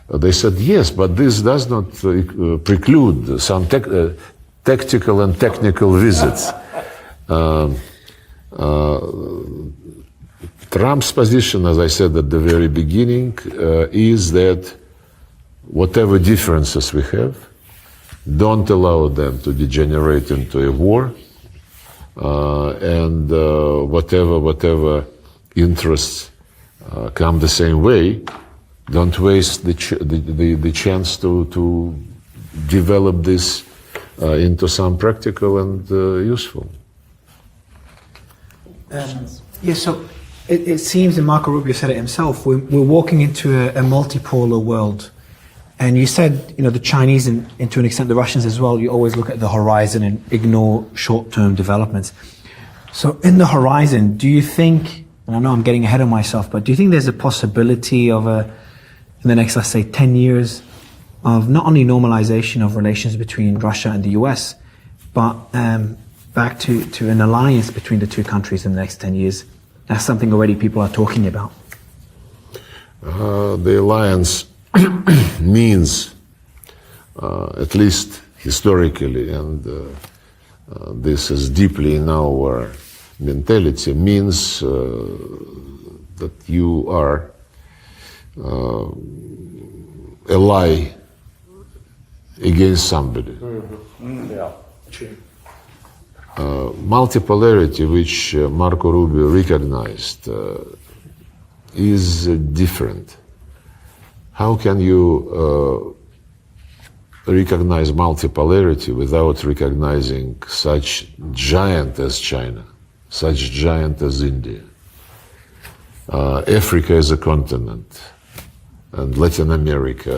They said, yes, but this does not preclude some tactical and technical visits. Trump's position, as I said at the very beginning, is that whatever differences we have, don't allow them to degenerate into a war, and whatever interests come the same way, don't waste the chance to develop this into some practical and useful. Yes, so it seems, and Marco Rubio said it himself, we're walking into a multipolar world. And you said, the Chinese and to an extent the Russians as well, you always look at the horizon and ignore short-term developments. So in the horizon, do you think, and I know I'm getting ahead of myself, but do you think there's a possibility of in the next, let's say, 10 years, of not only normalization of relations between Russia and the US, but back to an alliance between the two countries in the next 10 years? That's something already people are talking about. The alliance means, at least historically, and this is deeply in our mentality, means that you are ally against somebody. Yeah. Multipolarity, which Marco Rubio recognized, is different. How can you recognize multipolarity without recognizing such giant as China, such giant as India, Africa as a continent, and Latin America,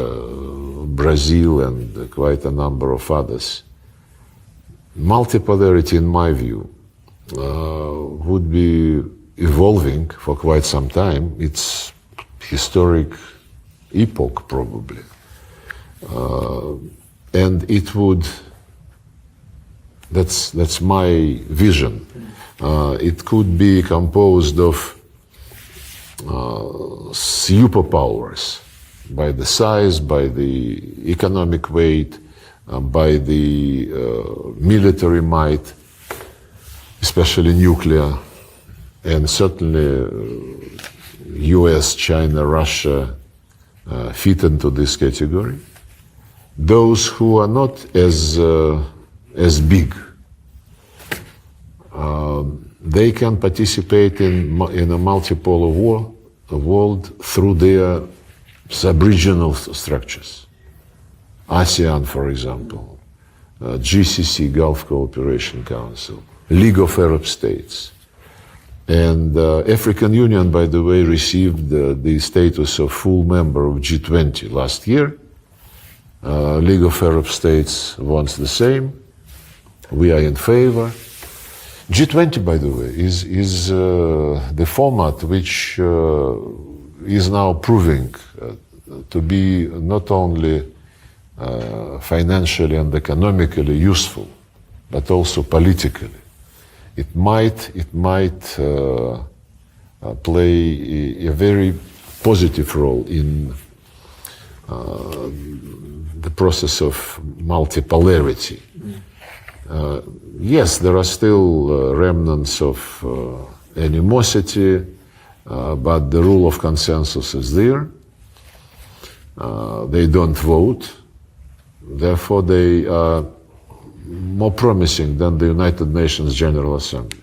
Brazil, and quite a number of others? Multipolarity, in my view, would be evolving for quite some time. It's historic epoch, probably. And it would, that's my vision. It could be composed of superpowers by the size, by the economic weight, by the military might, especially nuclear, and certainly US, China, Russia fit into this category. Those who are not as big, they can participate in a multipolar world through their sub-regional structures. ASEAN, for example, GCC, Gulf Cooperation Council, League of Arab States. And African Union, by the way, received the status of full member of G20 last year. League of Arab States wants the same. We are in favor. G20, by the way, is the format which is now proving to be not only financially and economically useful, but also politically. It might play a very positive role in the process of multipolarity. Yes, there are still remnants of animosity, but the rule of consensus is there. They don't vote. Therefore, they are more promising than the United Nations General Assembly,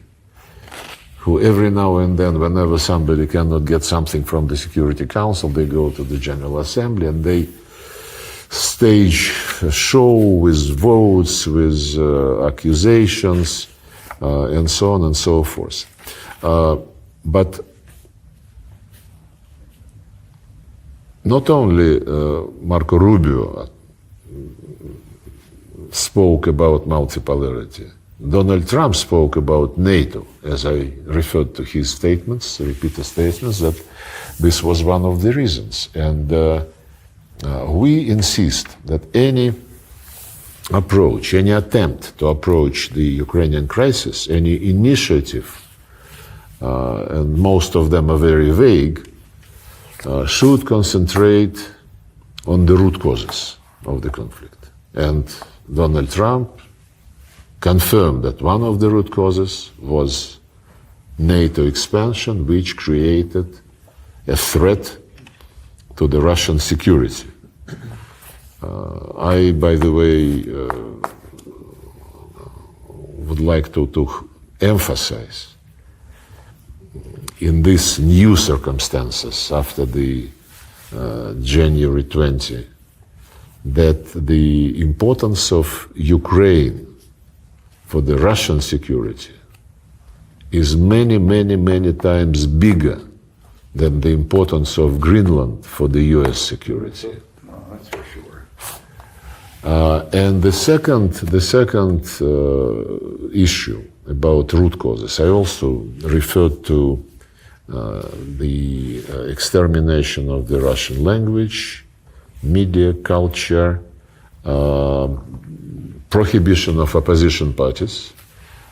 who every now and then, whenever somebody cannot get something from the Security Council, they go to the General Assembly and they stage a show with votes, with accusations, and so on and so forth. But not only Marco Rubio spoke about multipolarity. Donald Trump spoke about NATO, as I referred to his statements, repeated statements, that this was one of the reasons. And we insist that any approach, any attempt to approach the Ukrainian crisis, any initiative, and most of them are very vague, should concentrate on the root causes of the conflict. And Donald Trump confirmed that one of the root causes was NATO expansion, which created a threat to the Russian security. I, by the way, would like to emphasize in these new circumstances after the January 20 that the importance of Ukraine for the Russian security is many, many, many times bigger than the importance of Greenland for the US security. No, that's for sure. And the second issue about root causes, I also referred to the extermination of the Russian language, media, culture, prohibition of opposition parties,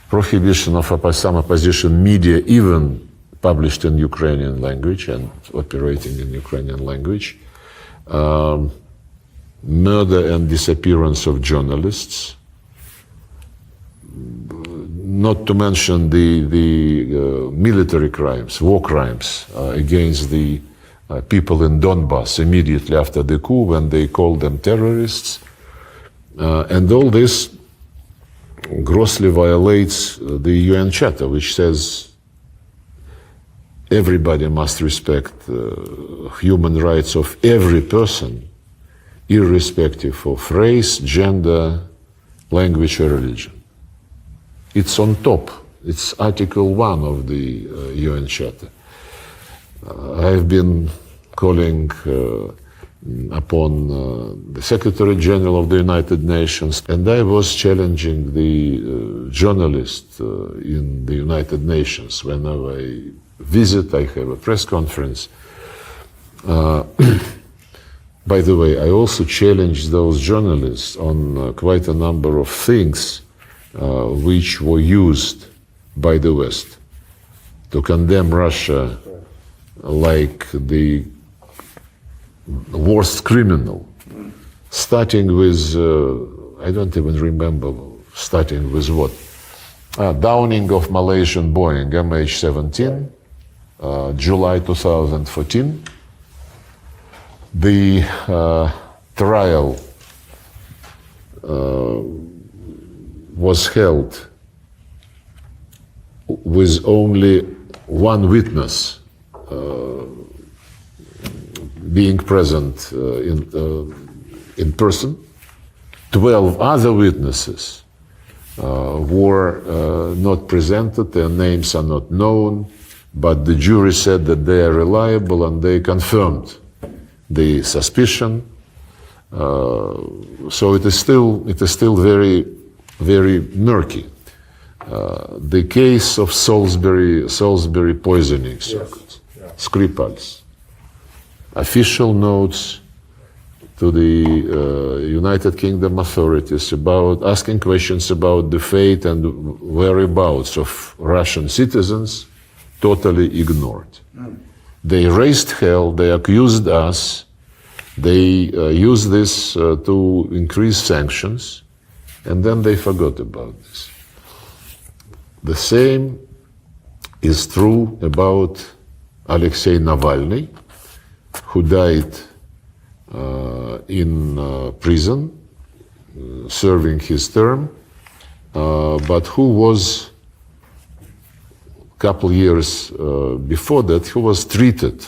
prohibition of some opposition media, even published in Ukrainian language and operating in Ukrainian language, murder and disappearance of journalists, not to mention the military crimes, war crimes against the people in Donbass immediately after the coup when they called them terrorists. And all this grossly violates the UN Charter, which says everybody must respect human rights of every person, irrespective of race, gender, language, or religion. It's on top. It's Article 1 of the UN Charter. I've been calling upon the Secretary General of the United Nations, and I was challenging the journalists in the United Nations. Whenever I visit, I have a press conference. By the way, I also challenged those journalists on quite a number of things which were used by the West to condemn Russia like the worst criminal, starting with, I don't even remember, starting with what? Downing of Malaysian Boeing MH17, July 2014. The trial was held with only one witness being present in person. 12 other witnesses were not presented, their names are not known, but the jury said that they are reliable and they confirmed the suspicion. So it is still very, very murky. The case of Salisbury poisoning circuit, Skripal's, official notes to the United Kingdom authorities about asking questions about the fate and whereabouts of Russian citizens, totally ignored. They raised hell, they accused us, they used this to increase sanctions, and then they forgot about this. The same is true about Alexei Navalny, who died in prison, serving his term, but who was, a couple years before that, he was treated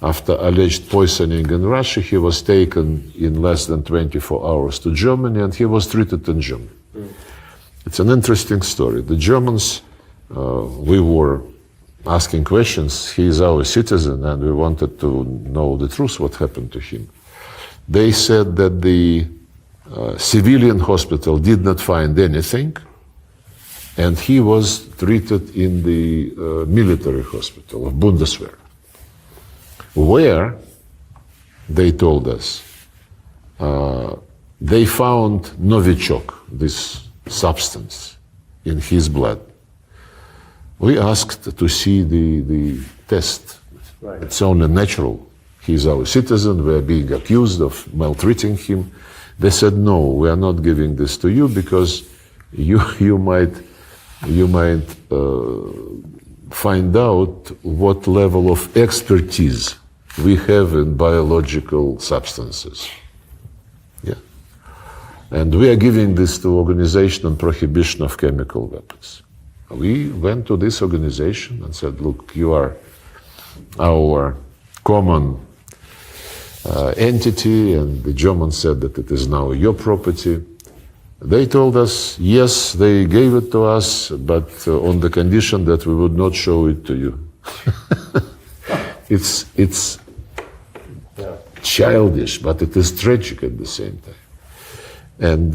after alleged poisoning in Russia. He was taken in less than 24 hours to Germany, and he was treated in Germany. It's an interesting story. The Germans, we were asking questions. He is our citizen, and we wanted to know the truth, what happened to him. They said that the civilian hospital did not find anything, and he was treated in the military hospital of Bundeswehr, where they told us they found Novichok, this substance, in his blood. We asked to see the test. Right. It's only natural. He's our citizen. We're being accused of maltreating him. They said, no, we are not giving this to you because you might find out what level of expertise we have in biological substances. Yeah. And we are giving this to Organization on Prohibition of Chemical Weapons. We went to this organization and said, look, you are our common entity, and the Germans said that it is now your property. They told us, yes, they gave it to us, but on the condition that we would not show it to you. It's childish, but it is tragic at the same time. And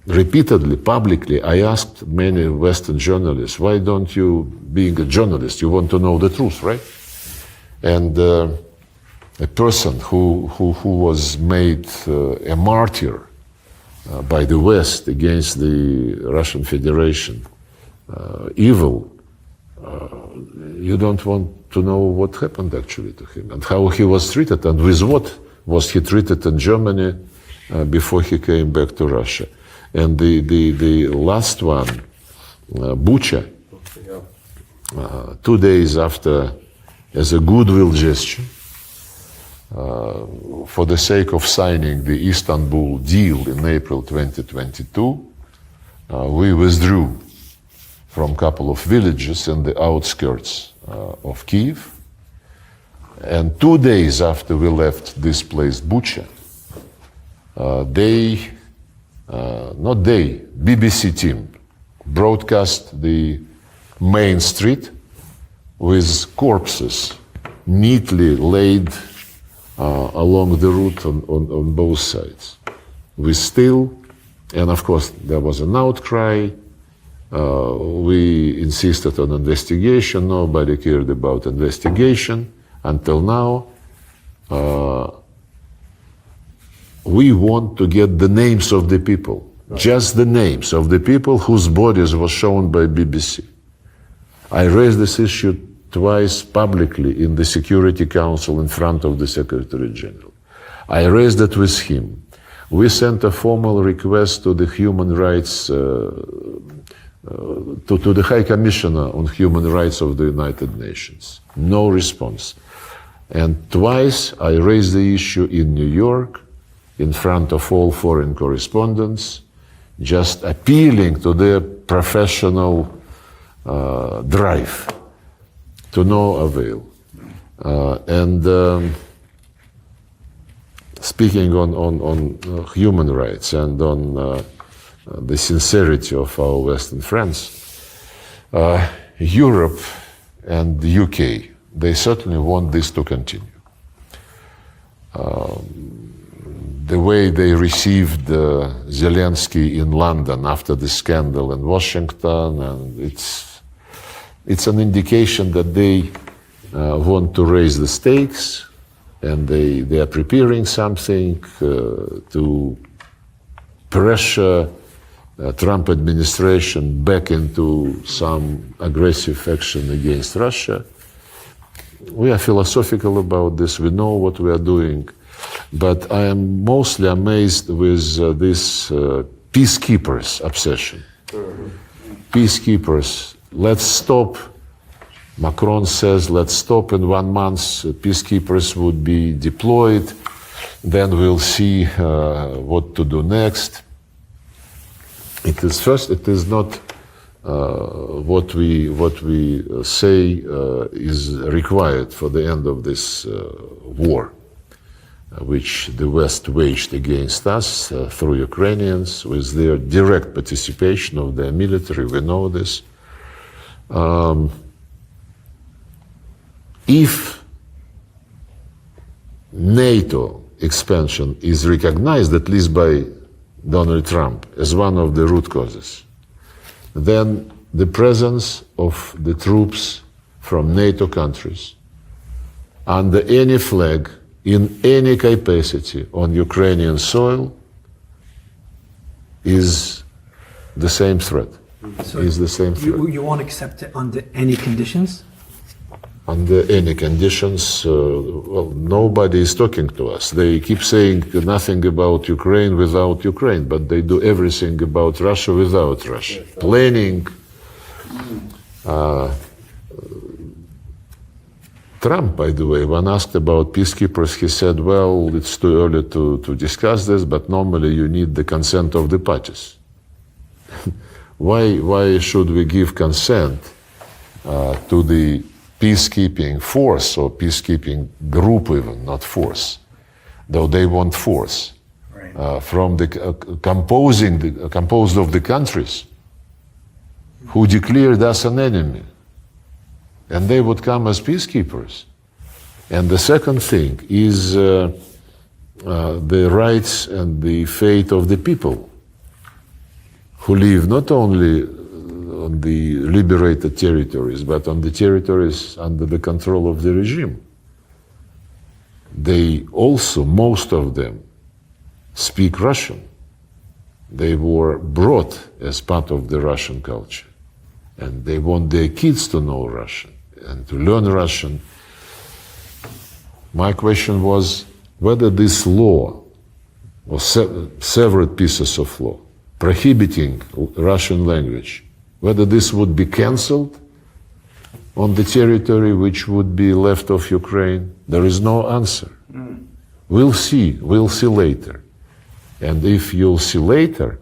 repeatedly, publicly, I asked many Western journalists, why don't you, being a journalist, you want to know the truth, right? And a person who was made a martyr by the West against the Russian Federation, evil, you don't want to know what happened actually to him and how he was treated and with what was he treated in Germany before he came back to Russia. And the last one, Bucha, 2 days after, as a goodwill gesture, for the sake of signing the Istanbul deal in April 2022, we withdrew from a couple of villages in the outskirts of Kiev. And 2 days after we left this place, Bucha, BBC team broadcast the main street with corpses neatly laid along the route on both sides. We still, and of course there was an outcry, we insisted on investigation, nobody cared about investigation until now. We want to get the names of the people, just the names of the people whose bodies were shown by BBC. I raised this issue twice publicly in the Security Council in front of the Secretary General. I raised it with him. We sent a formal request to the human rights, to the High Commissioner on Human Rights of the United Nations. No response. And twice I raised the issue in New York, in front of all foreign correspondents, just appealing to their professional drive, to no avail. Speaking on human rights and on the sincerity of our Western friends, Europe and the UK, they certainly want this to continue. The way they received Zelensky in London after the scandal in Washington, and it's an indication that they want to raise the stakes, and they are preparing something to pressure Trump administration back into some aggressive action against Russia. We are philosophical about this. We know what we are doing. But I am mostly amazed with this peacekeepers obsession. Peacekeepers, let's stop. Macron says, let's stop in 1 month. Peacekeepers would be deployed. Then we'll see what to do next. It is not what we say is required for the end of this war, which the West waged against us through Ukrainians with their direct participation of their military. We know this. If NATO expansion is recognized, at least by Donald Trump, as one of the root causes, then the presence of the troops from NATO countries under any flag in any capacity on Ukrainian soil is the same threat. You won't accept it under any conditions? Under any conditions, well, nobody is talking to us. They keep saying nothing about Ukraine without Ukraine, but they do everything about Russia without Russia. Planning. Trump, by the way, when asked about peacekeepers, he said, well, it's too early to discuss this, but normally you need the consent of the parties. Why should we give consent to the peacekeeping force or peacekeeping group even, not force, though they want force, from the composed of the countries who declared us an enemy, and they would come as peacekeepers. And the second thing is the rights and the fate of the people who live not only on the liberated territories, but on the territories under the control of the regime. They also, most of them, speak Russian. They were brought as part of the Russian culture. And they want their kids to know Russian and to learn Russian. My question was whether this law, or several pieces of law, prohibiting Russian language, whether this would be cancelled on the territory which would be left of Ukraine. There is no answer. We'll see later. And if you'll see later,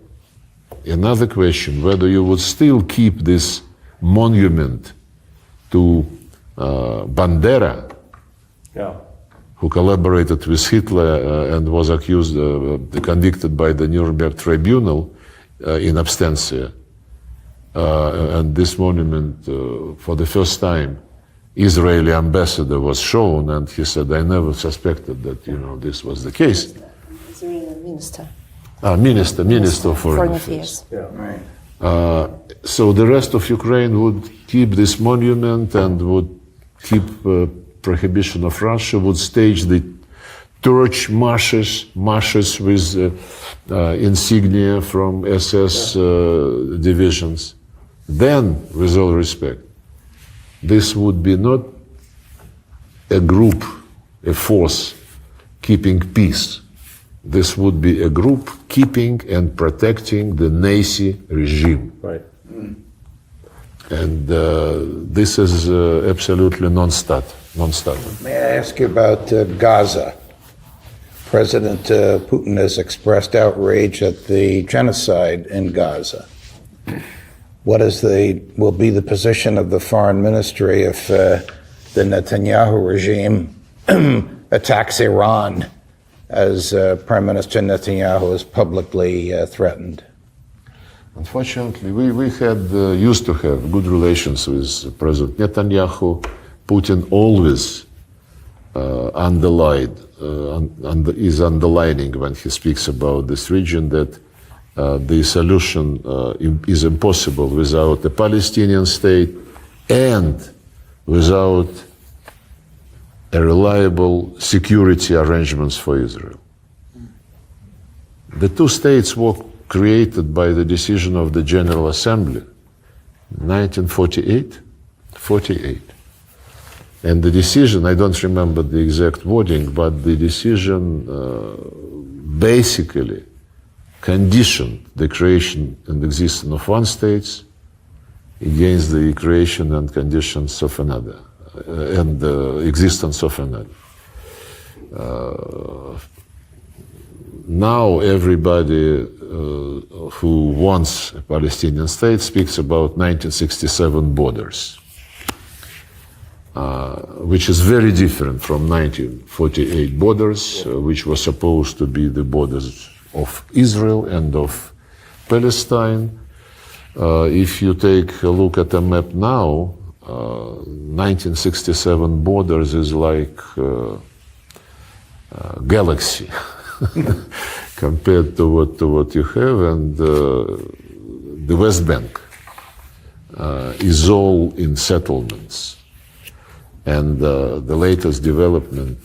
another question, whether you would still keep this monument to Bandera, who collaborated with Hitler and was accused, convicted by the Nuremberg Tribunal in absentia. And this monument, for the first time, Israeli ambassador was shown, and he said, I never suspected that, this was the case. Israeli minister. Minister of Foreign Affairs. Yeah. Right. So the rest of Ukraine would keep this monument and would keep prohibition of Russia, would stage the torch marches with insignia from SS divisions. Then, with all respect, this would be not a group, a force keeping peace. This would be a group keeping and protecting the Nazi regime. Right. And this is absolutely non-starter. May I ask you about Gaza? President Putin has expressed outrage at the genocide in Gaza. What will be the position of the foreign ministry if the Netanyahu regime attacks Iran, as Prime Minister Netanyahu has publicly threatened? Unfortunately, we used to have good relations with President Netanyahu. Putin always is underlining when he speaks about this region that the solution is impossible without a Palestinian state and without a reliable security arrangements for Israel. The two states were created by the decision of the General Assembly, 1948. And the decision, I don't remember the exact wording, but the decision basically conditioned the creation and existence of one state against the creation and conditions of another, and the existence of another. Now everybody who wants a Palestinian state speaks about 1967 borders, which is very different from 1948 borders, which were supposed to be the borders of Israel and of Palestine. If you take a look at a map now, 1967 borders is like galaxy compared to what you have, and the West Bank is all in settlements. And the latest development,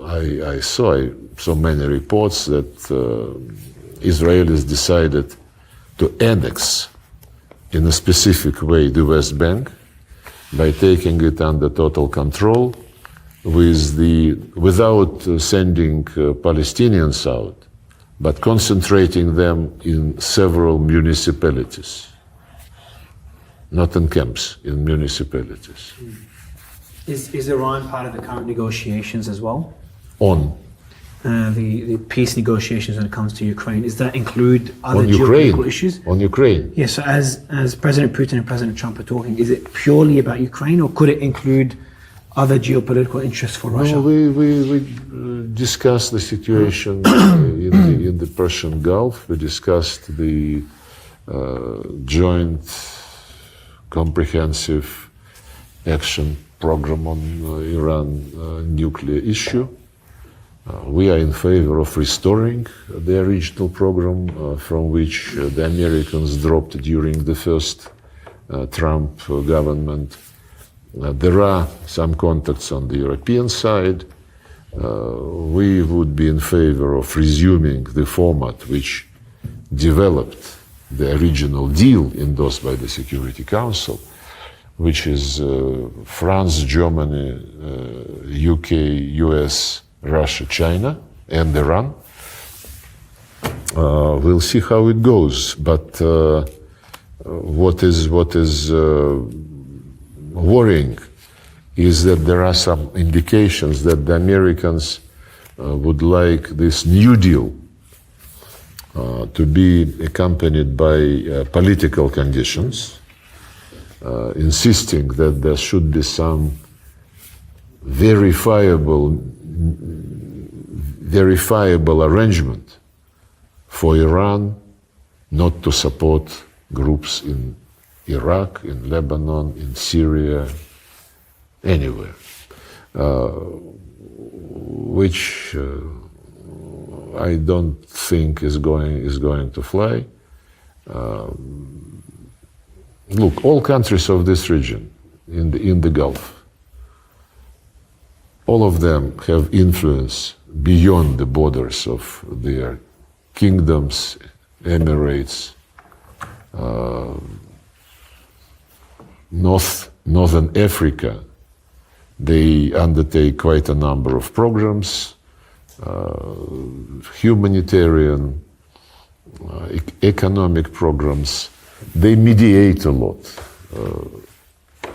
I saw so many reports that Israelis decided to annex in a specific way the West Bank by taking it under total control without sending Palestinians out, but concentrating them in several municipalities. Not in camps, in municipalities. Is Iran part of the current negotiations as well? On The peace negotiations when it comes to Ukraine, does that include other on geopolitical Ukraine. issues? On Ukraine. Yes, so as President Putin and President Trump are talking, is it purely about Ukraine, or could it include other geopolitical interests for Russia? No, we discussed the situation in the Persian Gulf. We discussed the joint comprehensive action program on Iran nuclear issue. We are in favor of restoring the original program from which the Americans dropped during the first Trump government. There are some contacts on the European side. We would be in favor of resuming the format which developed the original deal endorsed by the Security Council, which is France, Germany, UK, US, Russia, China, and Iran. We'll see how it goes. But what is worrying is that there are some indications that the Americans would like this New Deal to be accompanied by political conditions, insisting that there should be some verifiable arrangement for Iran not to support groups in Iraq, in Lebanon, in Syria, anywhere, which I don't think is going to fly. Look, all countries of this region in the Gulf, all of them have influence beyond the borders of their kingdoms, emirates, Northern Africa. They undertake quite a number of programs, humanitarian, economic programs. They mediate a lot.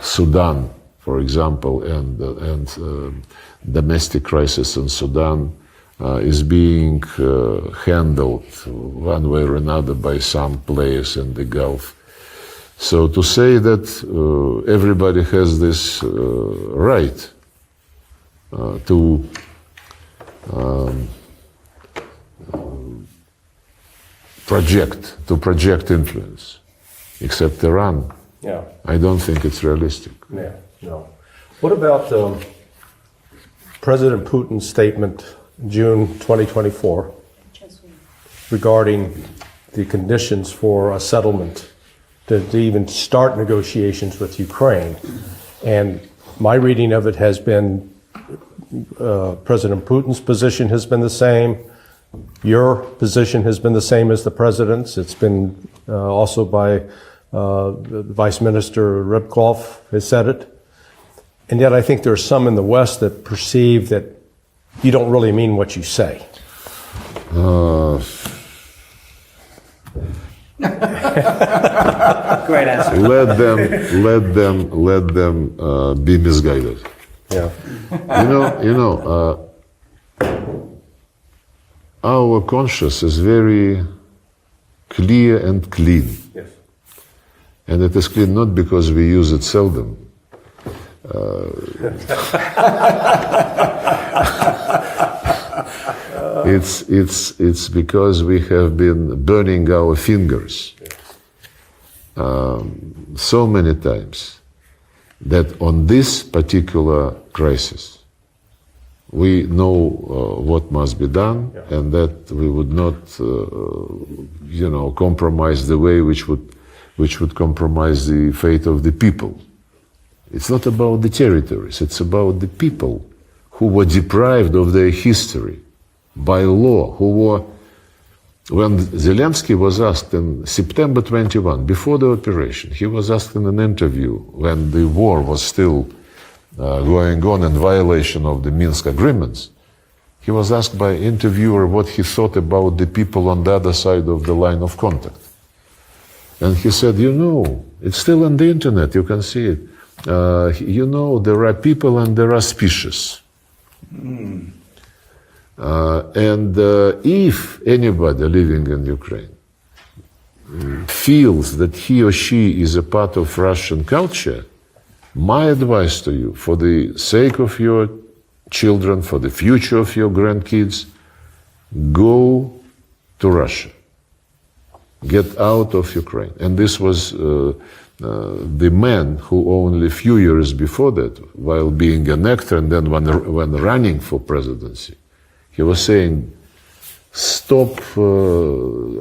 Sudan, for example, and domestic crisis in Sudan is being handled one way or another by some players in the Gulf. So to say that everybody has this right to project influence, except Iran, Yeah. I don't think it's realistic. Yeah, no. What about President Putin's statement in June 2024 regarding the conditions for a settlement to even start negotiations with Ukraine? And my reading of it has been President Putin's position has been the same. Your position has been the same as the president's. It's been also by Vice Minister Rybkov has said it. And yet I think there are some in the West that perceive that you don't really mean what you say. Great answer. Let them be misguided. Yeah. Our conscience is very clear and clean. Yes. And it is clean not because we use it seldom. It's because we have been burning our fingers so many times that on this particular crisis, we know what must be done, and that we would not, compromise the way which would compromise the fate of the people. It's not about the territories, it's about the people who were deprived of their history by law, who were, when Zelensky was asked in September 21, before the operation, he was asked in an interview when the war was still going on in violation of the Minsk agreements, he was asked by an interviewer what he thought about the people on the other side of the line of contact. And he said, it's still on the internet, you can see it. There are people and there are species. If anybody living in Ukraine feels that he or she is a part of Russian culture, my advice to you, for the sake of your children, for the future of your grandkids, go to Russia. Get out of Ukraine. And this was the man who only a few years before that, while being an actor and then when running for presidency, he was saying, stop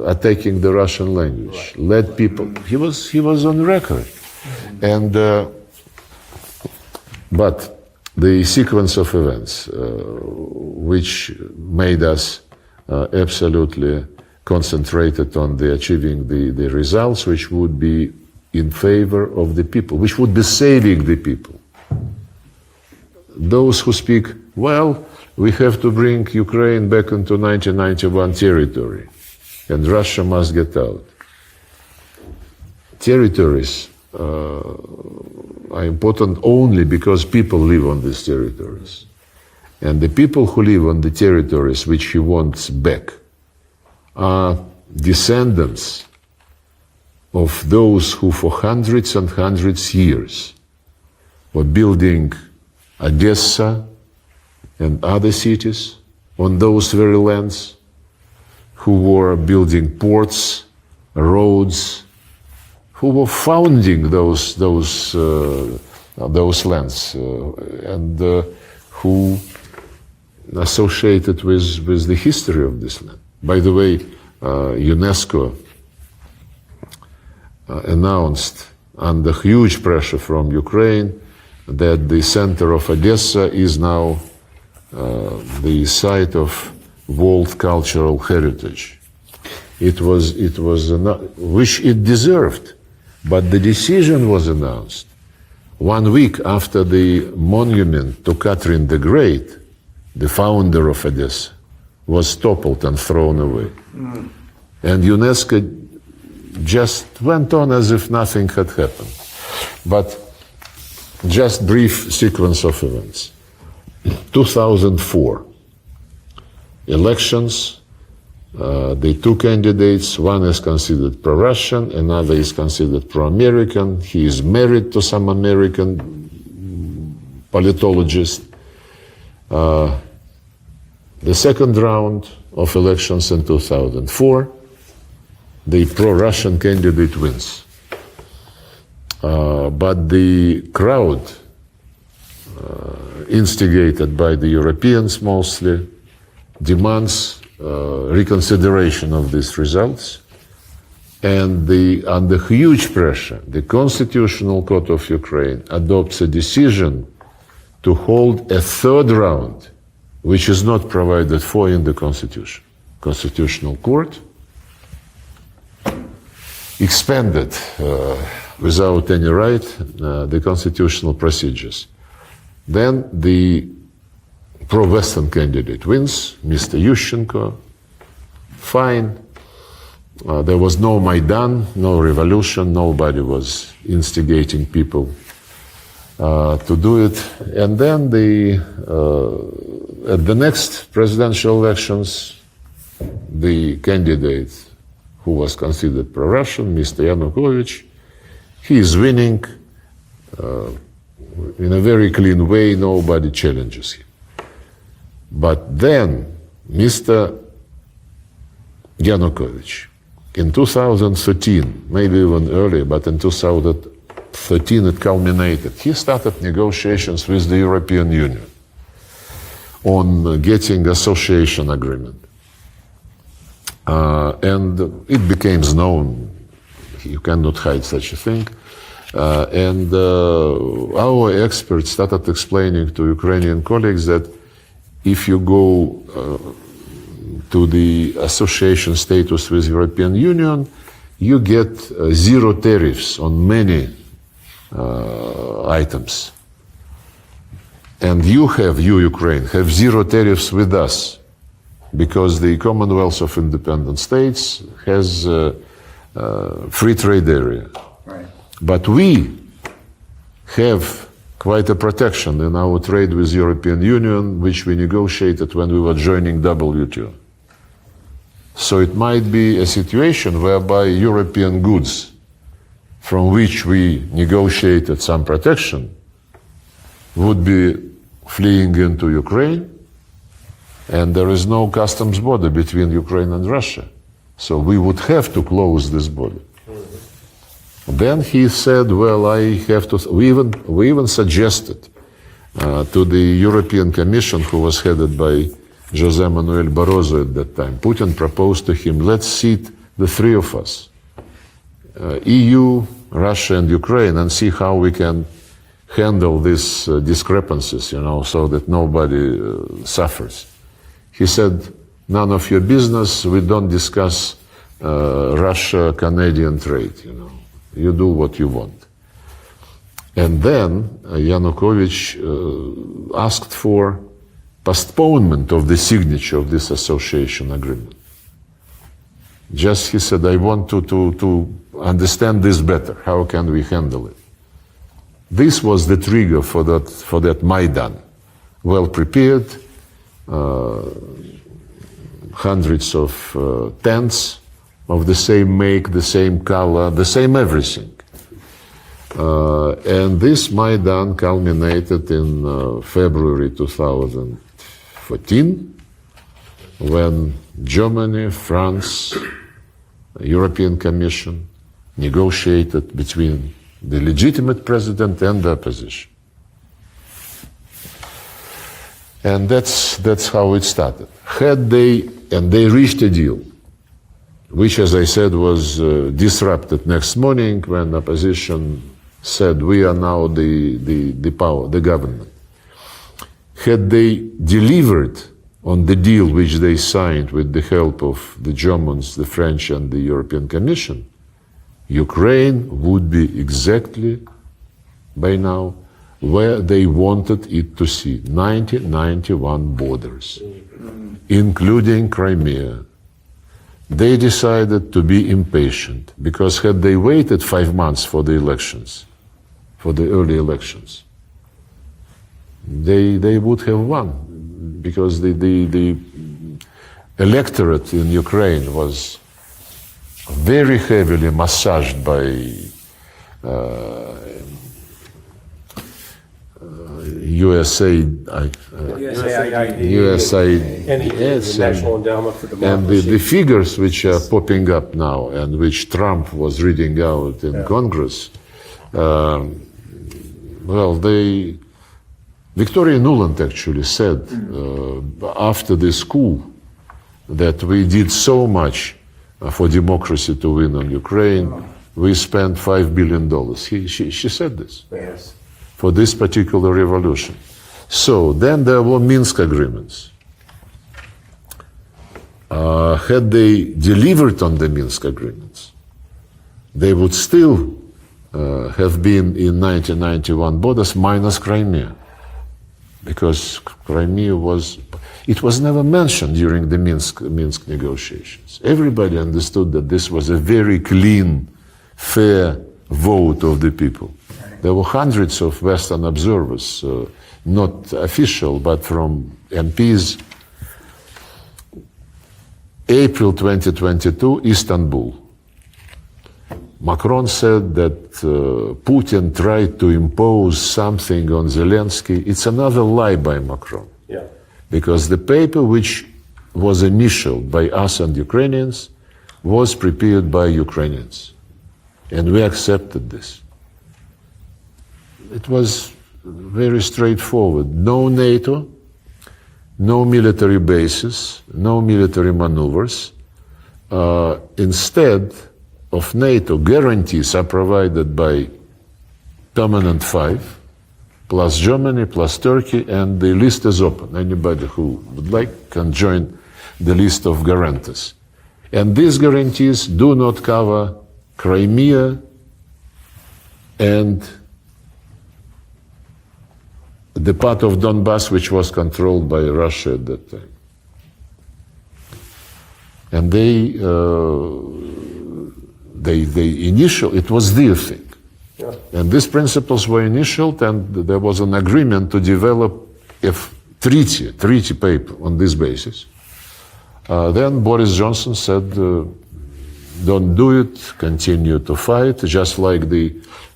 attacking the Russian language. Let people... He was on record. And... But the sequence of events which made us absolutely concentrated on achieving the results which would be in favor of the people, which would be saving the people. Those who speak, well, we have to bring Ukraine back into 1991 territory and Russia must get out. Territories are important only because people live on these territories. And the people who live on the territories which he wants back are descendants of those who for hundreds and hundreds of years were building Odessa and other cities on those very lands, who were building ports, roads, who were founding those lands and who associated with the history of this land. By the way, UNESCO announced under huge pressure from Ukraine that the center of Odessa is now the site of World Cultural Heritage. It was which it deserved. But the decision was announced 1 week after the monument to Catherine the Great, the founder of Odessa, was toppled and thrown away. And UNESCO just went on as if nothing had happened. But just brief sequence of events. 2004, elections. The two candidates, one is considered pro-Russian, another is considered pro-American. He is married to some American politologist. The second round of elections in 2004, the pro-Russian candidate wins. But the crowd, instigated by the Europeans mostly, demands reconsideration of these results, and under huge pressure, the Constitutional Court of Ukraine adopts a decision to hold a third round, which is not provided for in the Constitution. Constitutional Court expanded without any right the constitutional procedures. Then the pro-Western candidate wins, Mr. Yushchenko. Fine. There was no Maidan, no revolution, nobody was instigating people to do it. And then at the next presidential elections, the candidate who was considered pro-Russian, Mr. Yanukovych, he is winning in a very clean way, nobody challenges him. But then, Mr. Yanukovych, in 2013, maybe even earlier, but in 2013 it culminated. He started negotiations with the European Union on getting association agreement. And it became known, you cannot hide such a thing. And our experts started explaining to Ukrainian colleagues that if you go to the association status with European Union, you get zero tariffs on many items. And you, Ukraine, have zero tariffs with us, because the Commonwealth of Independent States has a free trade area. Right. But we have quite a protection in our trade with European Union, which we negotiated when we were joining WTO. So it might be a situation whereby European goods, from which we negotiated some protection, would be fleeing into Ukraine, and there is no customs border between Ukraine and Russia. So we would have to close this border. Then he said, well, I have to, we even suggested to the European Commission, who was headed by José Manuel Barroso at that time. Putin proposed to him, let's seat the three of us, EU, Russia and Ukraine, and see how we can handle these discrepancies, you know, so that nobody suffers. He said, none of your business, we don't discuss Russia-Canadian trade, you know. You do what you want. And then Yanukovych asked for postponement of the signature of this association agreement. Just he said, I want to understand this better. How can we handle it? This was the trigger for that Maidan. Well prepared, hundreds of tents of the same make, the same color, the same everything. And this Maidan culminated in February 2014, when Germany, France, European Commission negotiated between the legitimate president and the opposition. And that's how it started. And they reached a deal, which, as I said, was disrupted next morning when the opposition said, we are now the power, the government. Had they delivered on the deal which they signed with the help of the Germans, the French, and the European Commission, Ukraine would be exactly, by now, where they wanted it to see, 1991 borders, including Crimea. They decided to be impatient, because had they waited 5 months for the elections, for the early elections, they would have won, because the electorate in Ukraine was very heavily massaged by USAID, National Endowment for Democracy. and the figures which are popping up now and which Trump was reading out in Congress, Victoria Nuland actually said after this coup that we did so much for democracy to win on Ukraine, we spent $5 billion. She said this. Yes. For this particular revolution. So then there were Minsk agreements. Had they delivered on the Minsk agreements, they would still have been in 1991 borders minus Crimea, because Crimea was never mentioned during the Minsk negotiations. Everybody understood that this was a very clean, fair vote of the people. There were hundreds of Western observers, not official, but from MPs. April 2022, Istanbul. Macron said that Putin tried to impose something on Zelensky. It's another lie by Macron. Yeah. Because the paper which was initialed by us and Ukrainians was prepared by Ukrainians. And we accepted this. It was very straightforward. No NATO, no military bases, no military maneuvers. Instead of NATO, guarantees are provided by permanent 5, plus Germany, plus Turkey, and the list is open. Anybody who would like can join the list of guarantors. And these guarantees do not cover Crimea and the part of Donbass which was controlled by Russia at that time. And it was their thing. Yeah. And these principles were initialed, and there was an agreement to develop a treaty paper on this basis. Then Boris Johnson said, don't do it, continue to fight, just like the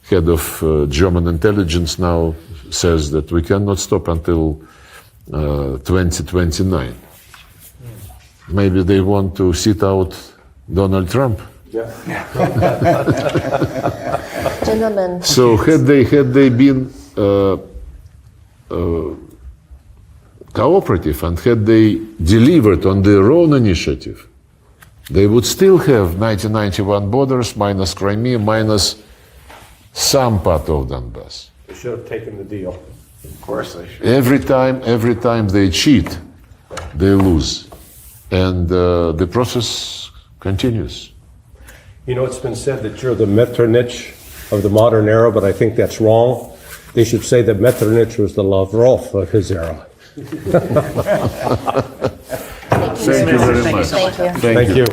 head of German intelligence now says that we cannot stop until 2029. Maybe they want to sit out Donald Trump. Gentlemen. So had they been cooperative and had they delivered on their own initiative, they would still have 1991 borders minus Crimea minus some part of Donbass. They should have taken the deal. Of course they should. Every time they cheat, they lose. And the process continues. You know, it's been said that you're the Metternich of the modern era, but I think that's wrong. They should say that Metternich was the Lavrov of his era. Thank you very much. Thank you. Thank you.